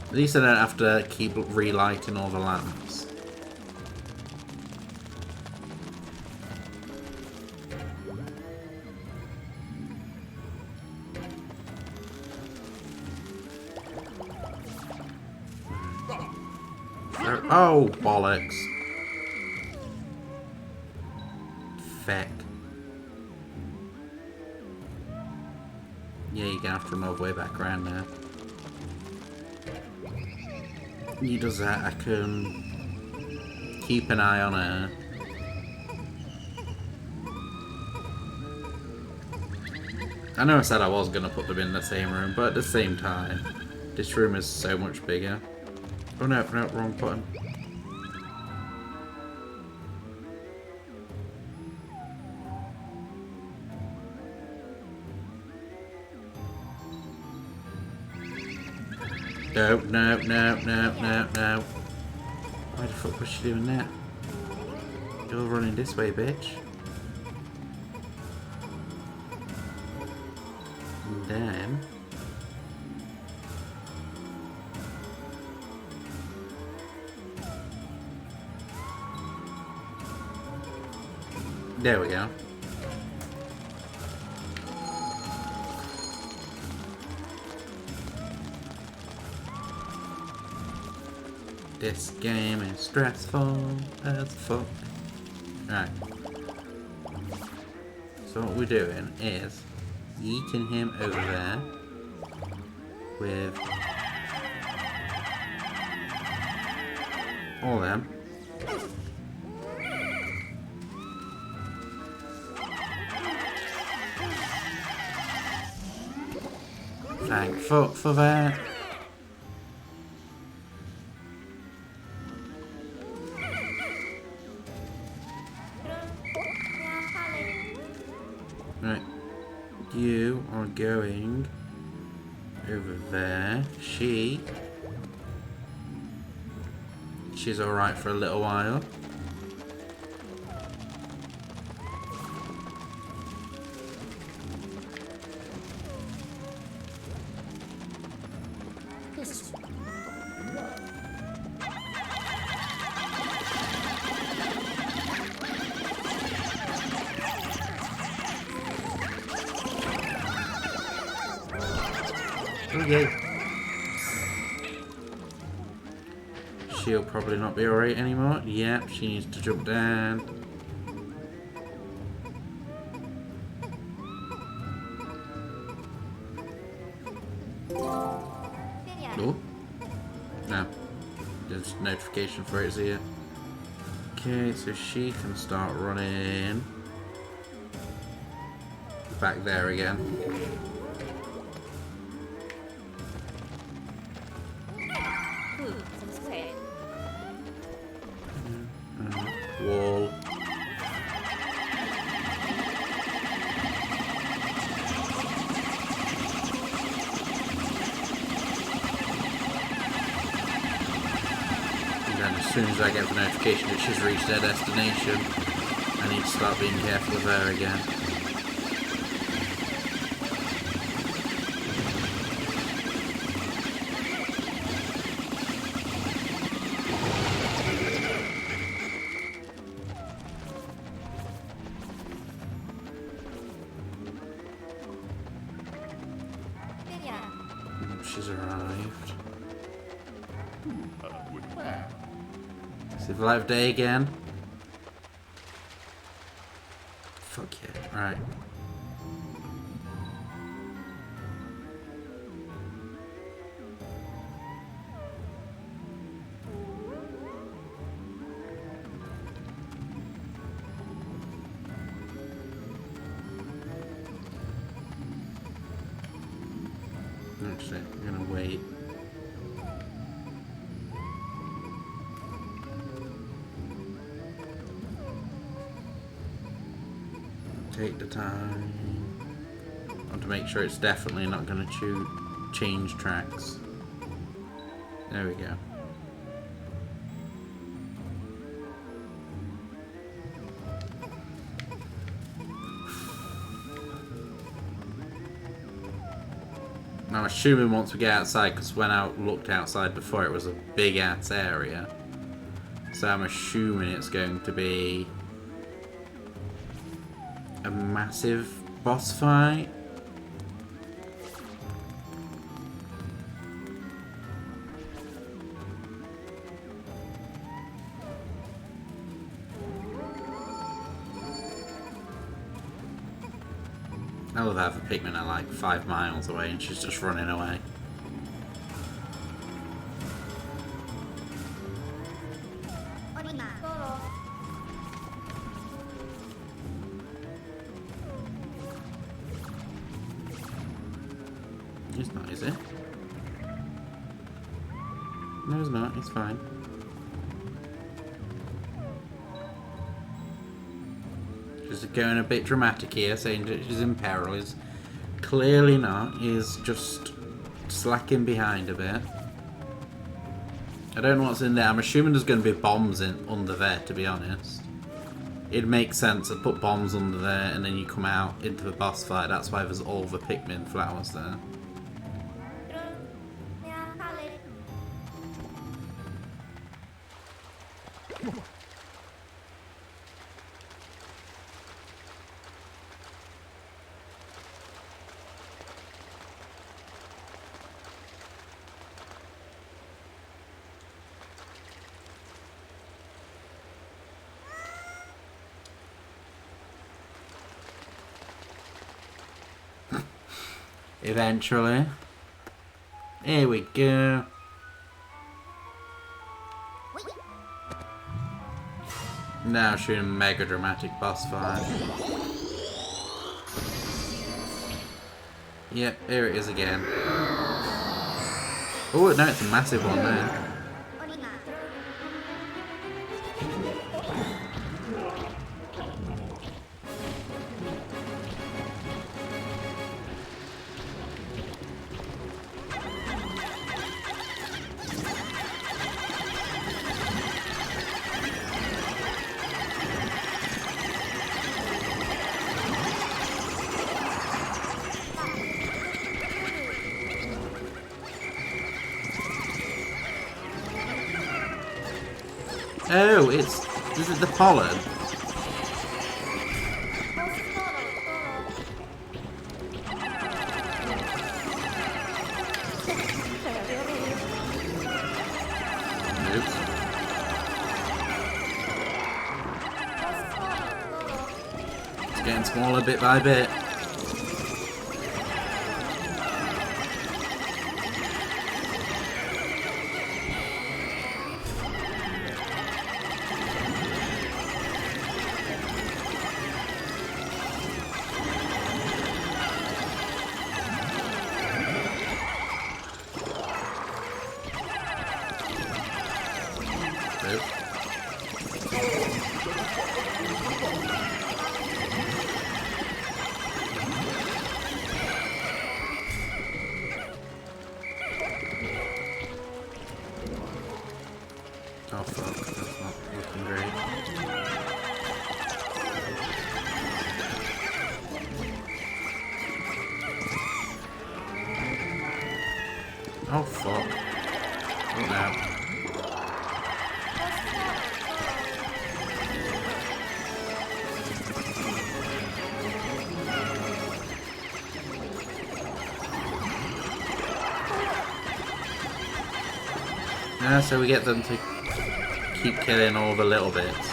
At least I don't have to keep relighting all the lamps. Oh, bollocks. Feck. Yeah, you're gonna have to run all the way back around now. He does that, I can keep an eye on her. I know I said I was gonna put them in the same room, but at the same time, this room is so much bigger. Oh no, no, wrong button. No, no, no, no, no, no. Why the fuck was she doing that? You're running this way, bitch. And then... There we go. This game is stressful as fuck. Right. So what we're doing is yeeting him over there with All them. Thank fuck for that. Right. You are going over there. She's alright for a little while. Okay. She'll probably not be alright anymore. Yep, she needs to jump down. Oh. No. There's notification for it here. Okay, so she can start running back there again. Wall. And then as soon as I get the notification that she's reached their destination, I need to start being careful of her again. She's arrived. See the light of day again. Fuck yeah. Right. Actually, I'm gonna wait. Take the time. I want to make sure it's definitely not gonna change tracks. There we go. I'm assuming once we get outside, because when I looked outside before it was a big ass area. So I'm assuming it's going to be a massive boss fight. I love how the Pikmin are like 5 miles away and she's just running away. It's not, is it? No, it's not. It's fine. Just going a bit dramatic here, saying that she's in peril. Is clearly not. He's just slacking behind a bit. I don't know what's in there. I'm assuming there's going to be bombs under there, to be honest. It'd make sense to put bombs under there and then you come out into the boss fight. That's why there's all the Pikmin flowers there. Eventually. Here we go. Now shooting a mega dramatic boss fight. Yep, here it is again. Oh, no, it's a massive one there. Oh, is it the pollen? Oops. It's getting smaller bit by bit. Oh fuck, that's not looking great. Oh fuck. Oh no. Yeah, so we get them to keep killing all the little bits.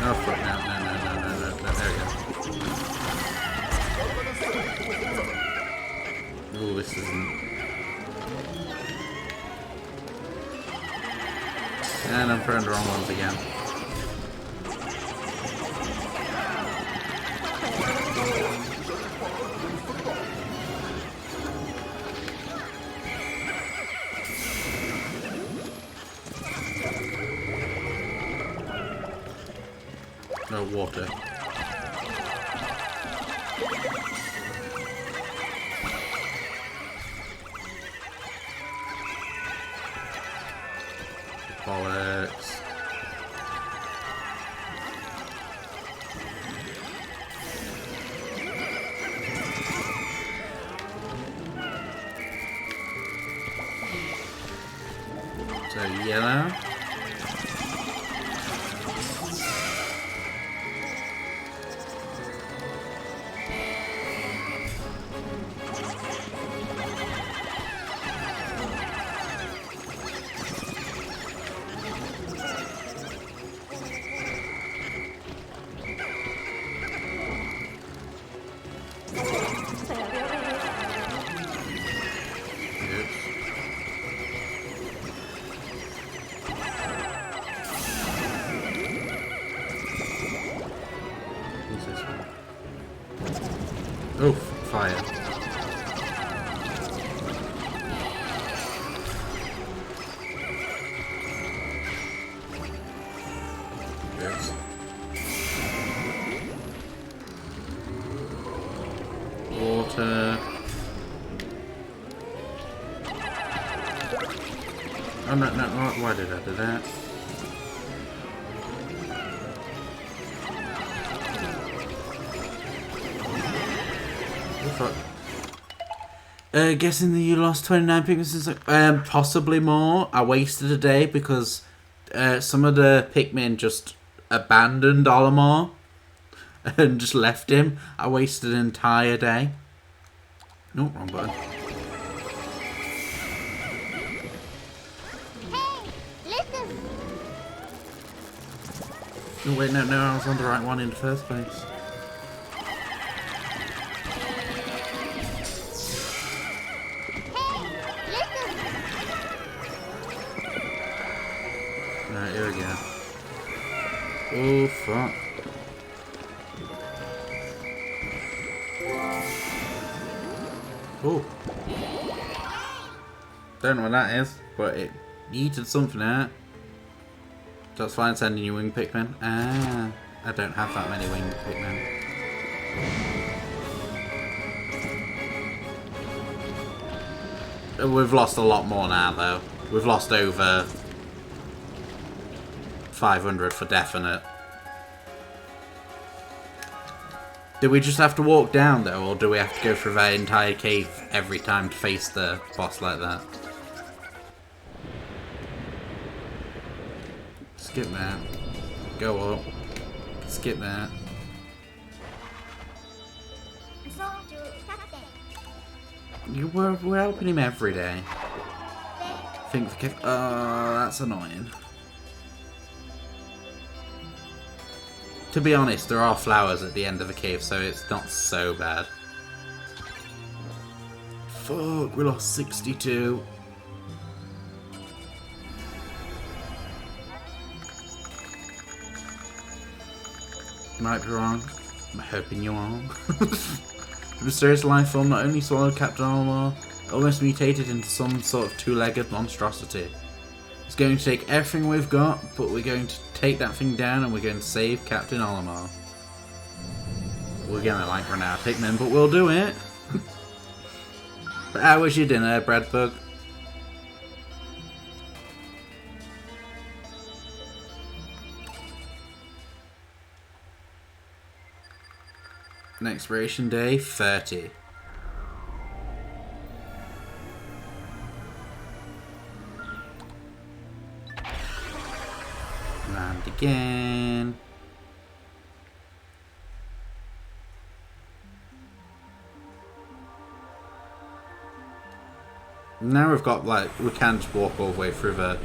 Oh fuck, no, there we go. Ooh, this isn't... And I'm throwing the wrong ones again. No water. Bollocks. So yellow. Oh, fire. Oops. Water. Oh no, why did I do that? Guessing that you lost 29 Pikmin. Possibly more. I wasted a day because some of the Pikmin just abandoned Olimar. and just left him. I wasted an entire day. No, wrong button. Hey, listen. Oh, wait, no, I was on the right one in the first place. Alright, here we go. Oh, fuck. Oh. Don't know what that is, but it yeeted something out. That's fine, sending you wing Pikmin. Ah, I don't have that many wing Pikmin. We've lost a lot more now, though. We've lost over 500 for definite. Do we just have to walk down, though, or do we have to go through that entire cave every time to face the boss like that? Skip that. Go up. Skip that. We're helping him every day. Think the cave. Oh, that's annoying. To be honest, there are flowers at the end of the cave, so it's not so bad. Fuck, we lost 62. Might be wrong. I'm hoping you are. The mysterious life form not only swallowed Captain Olimar, it almost mutated into some sort of two-legged monstrosity. It's going to take everything we've got, but we're going to take that thing down and we're going to save Captain Olimar. We're gonna like run out of Pikmin, but we'll do it. But how was your dinner, Breadbug? And expiration day 30. Land again. Now we've got, like, we can just walk all the way through the...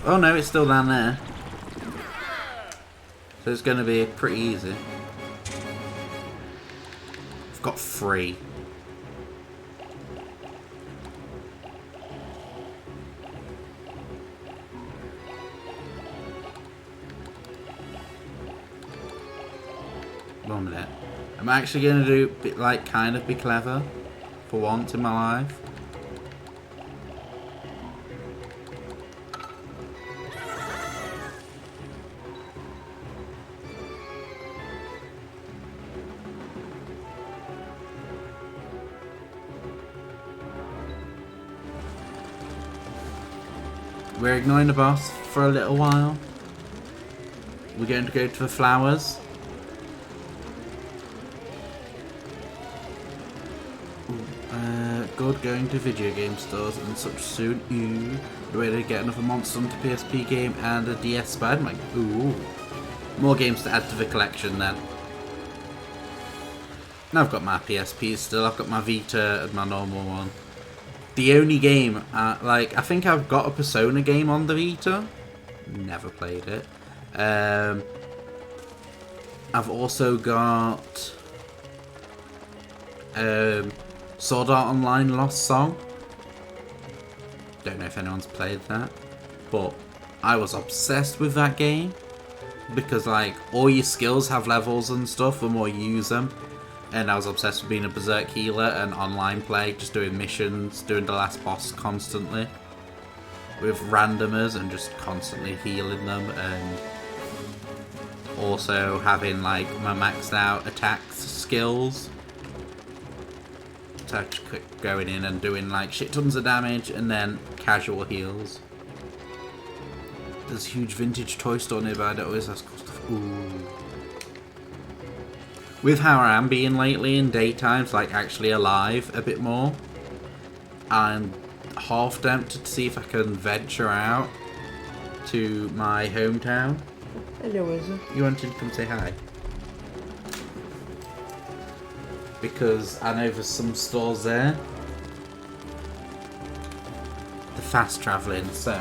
Oh no, it's still down there. So it's going to be pretty easy. We've got 3. One minute. I'm actually going to do, like, kind of be clever. For once in my life. We're ignoring the boss for a little while. We're going to go to the flowers. Good going to video game stores and such soon. Ooh. The way to get another Monster Hunter PSP game and a DS Spider-Man. Ooh. More games to add to the collection then. Now I've got my PSP still. I've got my Vita and my normal one. The only game, like, I think I've got a Persona game on the Vita. Never played it. I've also got Sword Art Online Lost Song. Don't know if anyone's played that. But I was obsessed with that game. Because, like, all your skills have levels and stuff the more you use them. And I was obsessed with being a berserk healer and online play, just doing missions, doing the last boss constantly. With randomers and just constantly healing them, and also having like my maxed out attacks skills. So going in and doing like shit tons of damage and then casual heals. There's a huge vintage toy store nearby that always has cool stuff. Ooh. With how I am being lately in daytimes, like actually alive a bit more, I'm half tempted to see if I can venture out to my hometown. Hello, Izzy. You wanted to come say hi? because I know there's some stores there. The fast travelling, so.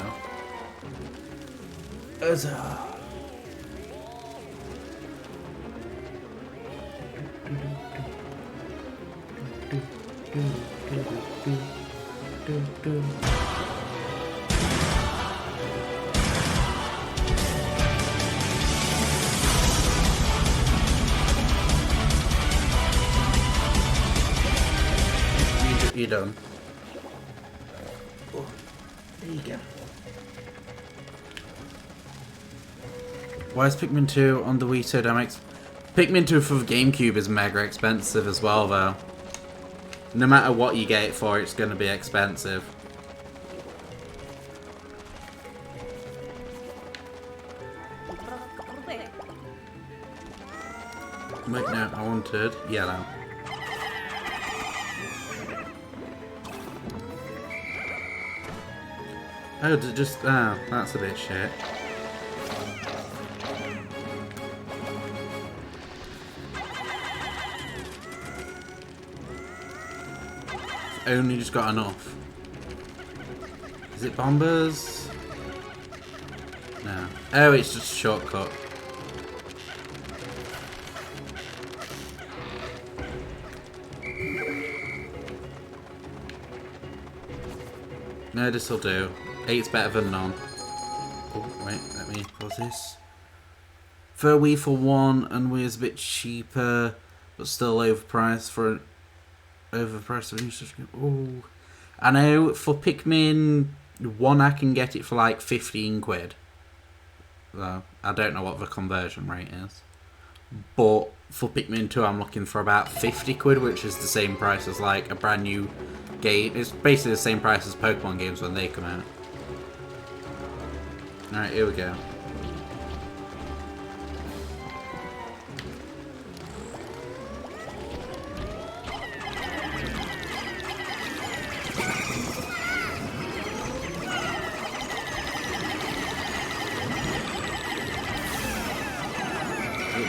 You're done. Oh, there you go. Why is Pikmin 2 on the Wii so damn Pikmin 2 for the GameCube is mega expensive as well, though. No matter what you get it for, it's going to be expensive. Wait, no, I wanted yellow. Oh, that's a bit shit. Only just got enough. Is it bombers? No. Oh, it's just a shortcut. No, this'll do. 8's better than none. Oh, wait, let me pause this. For Wii for 1 and Wii is a bit cheaper, but still overpriced for an overpriced of a new subscription. Oh, I know for Pikmin 1 I can get it for like 15 quid. Though I don't know what the conversion rate is. But for Pikmin 2 I'm looking for about 50 quid, which is the same price as like a brand new game. It's basically the same price as Pokemon games when they come out. Alright, here we go.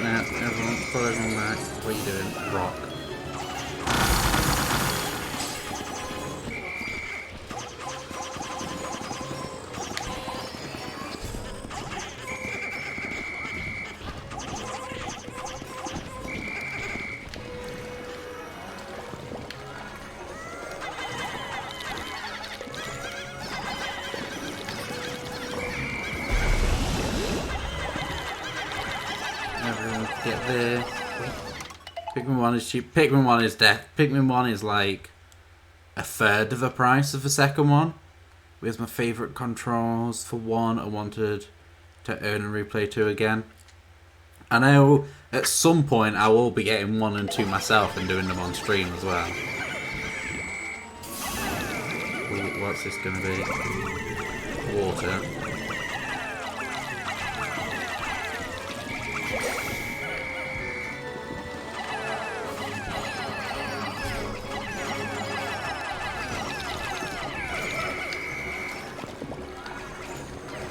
Now, everyone, pull everyone back. What are you doing? Rock. Get there. Pikmin 1 is cheap. Pikmin 1 is death. Pikmin 1 is like a third of the price of the second one. Where's my favourite controls for 1? I wanted to own and replay 2 again. I know at some point I will be getting 1 and 2 myself and doing them on stream as well. Ooh, what's this going to be? Water.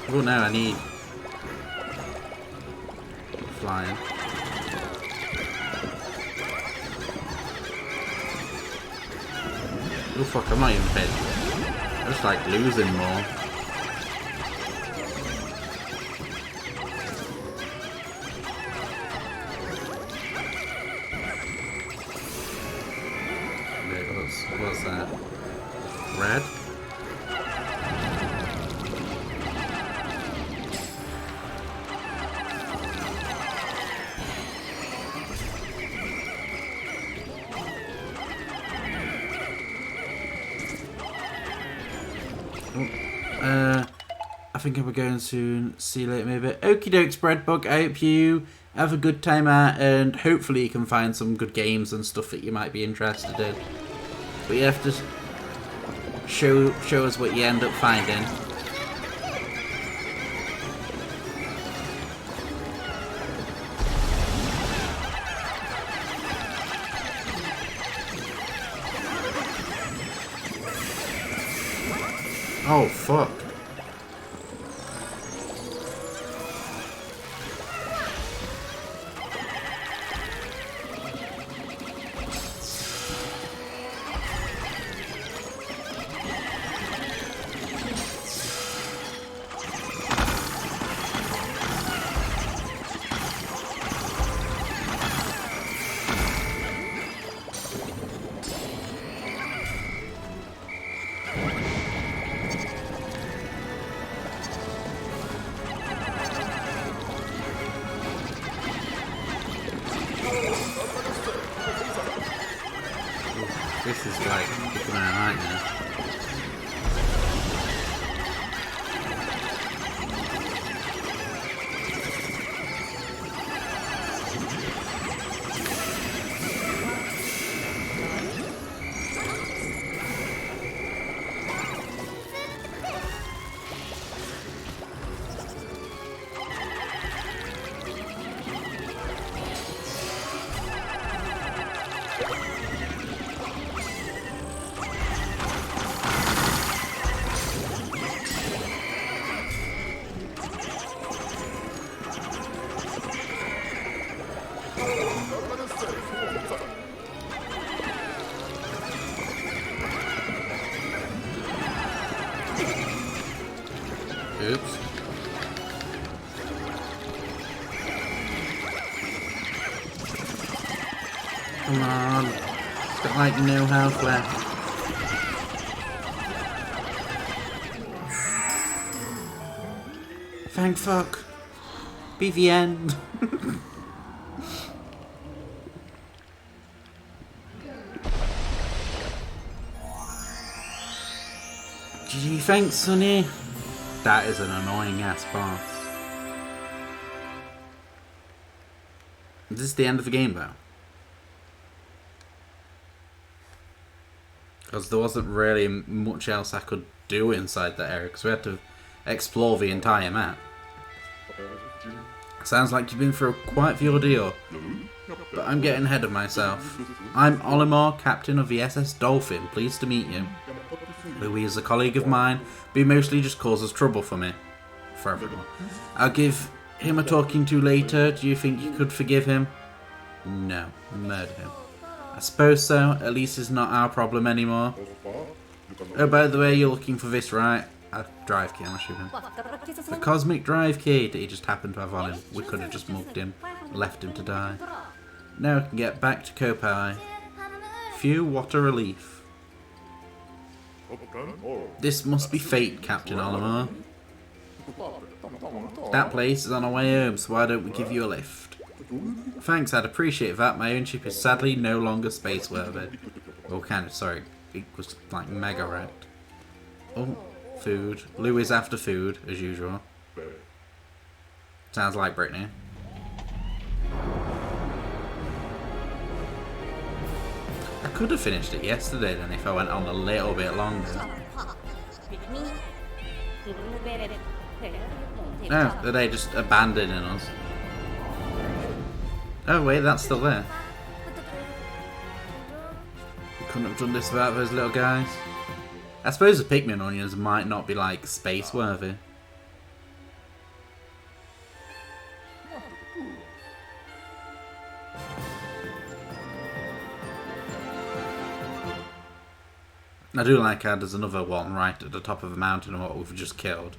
Oh no, I need flying. Oh fuck, I'm not even paid. I'm just like losing more. Wait, what's that? Red? I think I'll be going soon. See you later, maybe. Okie dokes, Breadbug. I hope you have a good time out, and hopefully you can find some good games and stuff that you might be interested in. But you have to show us what you end up finding. Oh, fuck. is like becoming a nightmare. Oops. Come on. Got like no health left. Thank fuck. Be the end. Gee, thanks, Sonny. That is an annoying ass boss. Is this the end of the game though? Because there wasn't really much else I could do inside that area, because we had to explore the entire map. Sounds like you've been through quite the ordeal, but I'm getting ahead of myself. I'm Olimar, captain of the SS Dolphin. Pleased to meet you. Louis is a colleague of mine, but he mostly just causes trouble for me. For everyone. I'll give him a talking to later. Do you think you could forgive him? No. Murder him. I suppose so. At least it's not our problem anymore. Oh, by the way, you're looking for this, right? A drive key, I'm assuming. The cosmic drive key that he just happened to have on him. We could have just mugged him, left him to die. Now we can get back to Kopai. Phew, what a relief. This must be fate, Captain Olimar. That place is on our way home, so why don't we give you a lift? Thanks, I'd appreciate that. My own ship is sadly no longer space-worthy. Well, kind of, sorry. It was, like, mega wrecked. Oh, food. Lou is after food, as usual. Sounds like Brittany. I could have finished it yesterday then if I went on a little bit longer. No, are they just abandoning us? Oh wait, that's still there. We couldn't have done this without those little guys. I suppose the Pikmin onions might not be like space worthy. I do like how there's another one right at the top of the mountain of what we've just killed.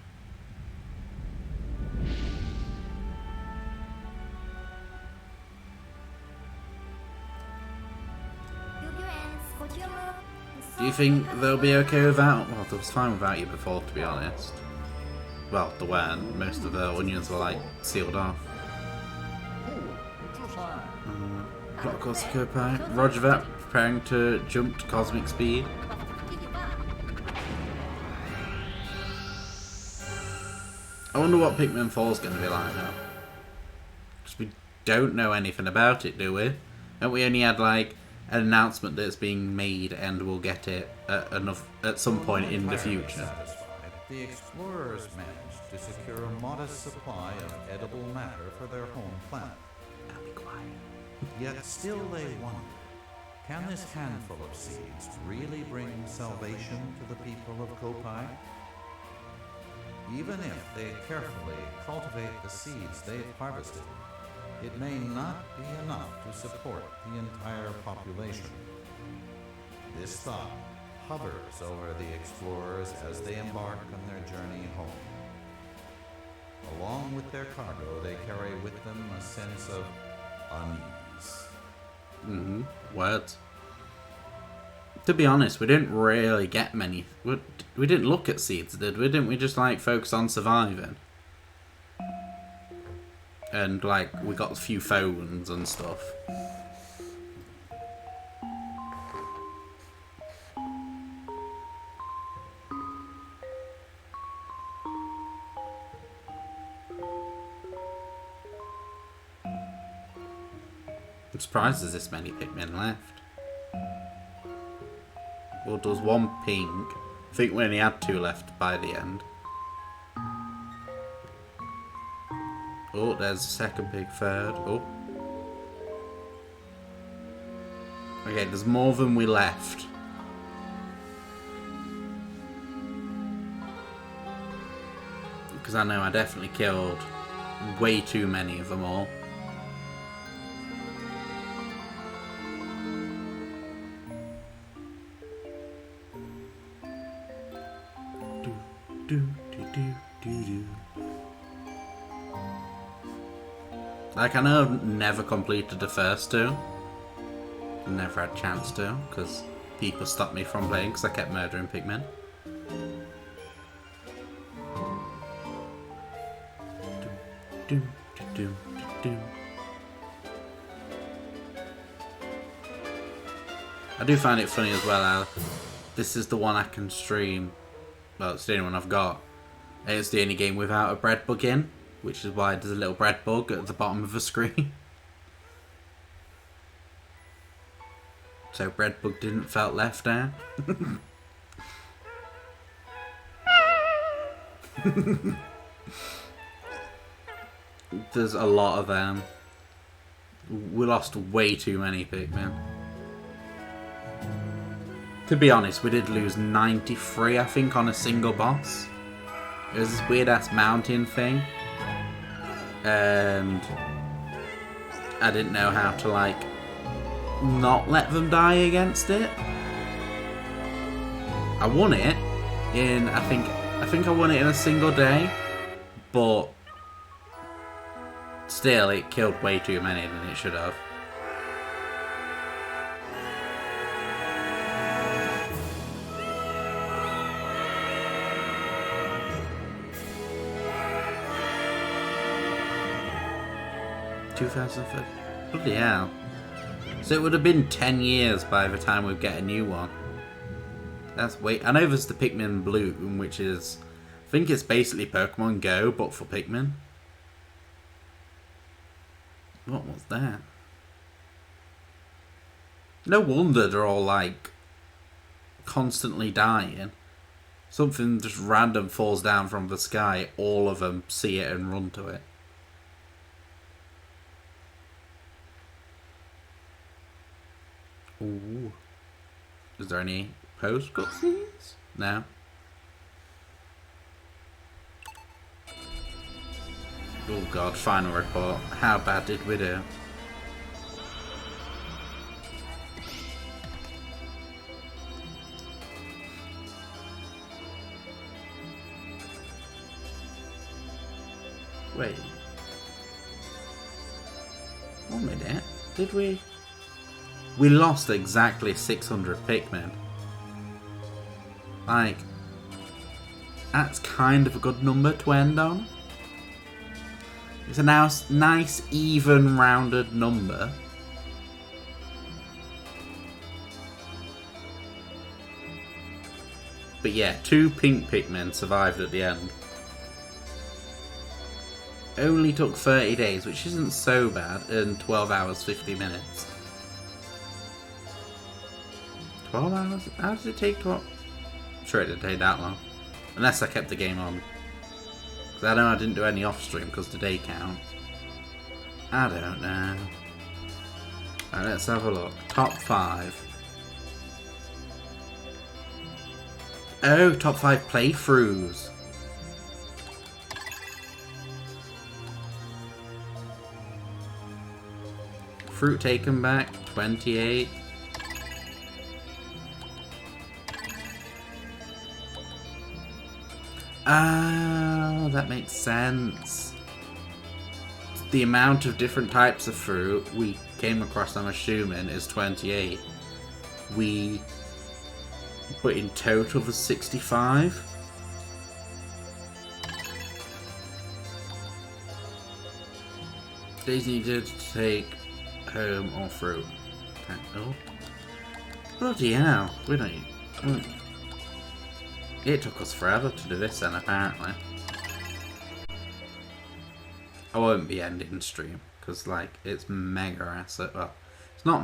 Do you think they'll be okay without? Well, they was fine without you before, to be honest. Well, they weren't. Most of the onions were like sealed off. Plot course to Kopai. Roger that. Preparing to jump to cosmic speed. I wonder what Pikmin 4 is going to be like now. Because we don't know anything about it, do we? And we only had like an announcement that it's being made and we'll get it at some point in the future. The explorers managed to secure a modest supply of edible matter for their home planet. Now be quiet. Yet still they wonder, can this handful of seeds really bring salvation to the people of Kopai? Even if they carefully cultivate the seeds they've harvested, it may not be enough to support the entire population. This thought hovers over the explorers as they embark on their journey home. Along with their cargo, they carry with them a sense of unease. Words. To be honest, we didn't really get many. We didn't look at seeds, did we? Didn't we just like focus on surviving? And like we got a few phones and stuff. I'm surprised there's this many Pikmin left. Well, there's one pink. I think we only had 2 left by the end. Oh, there's the second pig, third. Oh. Okay, there's more than we left. Because I know I definitely killed way too many of them all. Like, I know I've never completed the first 2. Never had a chance to, because people stopped me from playing because I kept murdering Pikmin. I do find it funny as well how this is the one I can stream. Well, it's the only one I've got. It's the only game without a bread bug in, which is why there's a little bread bug at the bottom of the screen. So bread bug didn't felt left out. There's a lot of them. We lost way too many Pikmin. To be honest, we did lose 93, I think, on a single boss. It was this weird ass mountain thing. And I didn't know how to, like, not let them die against it. I won it in, I think I won it in a single day, but still it killed way too many than it should have. Bloody hell. So it would have been 10 years by the time we get a new one. That's I know there's the Pikmin Bloom, which is, I think it's basically Pokemon Go, but for Pikmin. What was that? No wonder they're all, like, constantly dying. Something just random falls down from the sky, all of them see it and run to it. Ooh. Is there any post cutscenes? No. Oh god, final report. How bad did we do? Wait. 1 minute. Did we? We lost exactly 600 Pikmin. Like, that's kind of a good number to end on. It's a nice, even, rounded number. But yeah, 2 pink Pikmin survived at the end. Only took 30 days, which isn't so bad, and 12 hours, 50 minutes. 12 hours? How does it take 12? I'm sure it didn't take that long. Unless I kept the game on. Because I know I didn't do any off-stream because the day count. I don't know. Alright, let's have a look. Top 5. Oh, top 5 playthroughs. Fruit taken back, 28. Oh, that makes sense. The amount of different types of fruit we came across, I'm assuming, is 28. But in total was 65. Days needed to take home or fruit. Oh. Bloody hell. We don't. It took us forever to do this then, apparently. I won't be ending stream, because, like, it's mega asset. Well,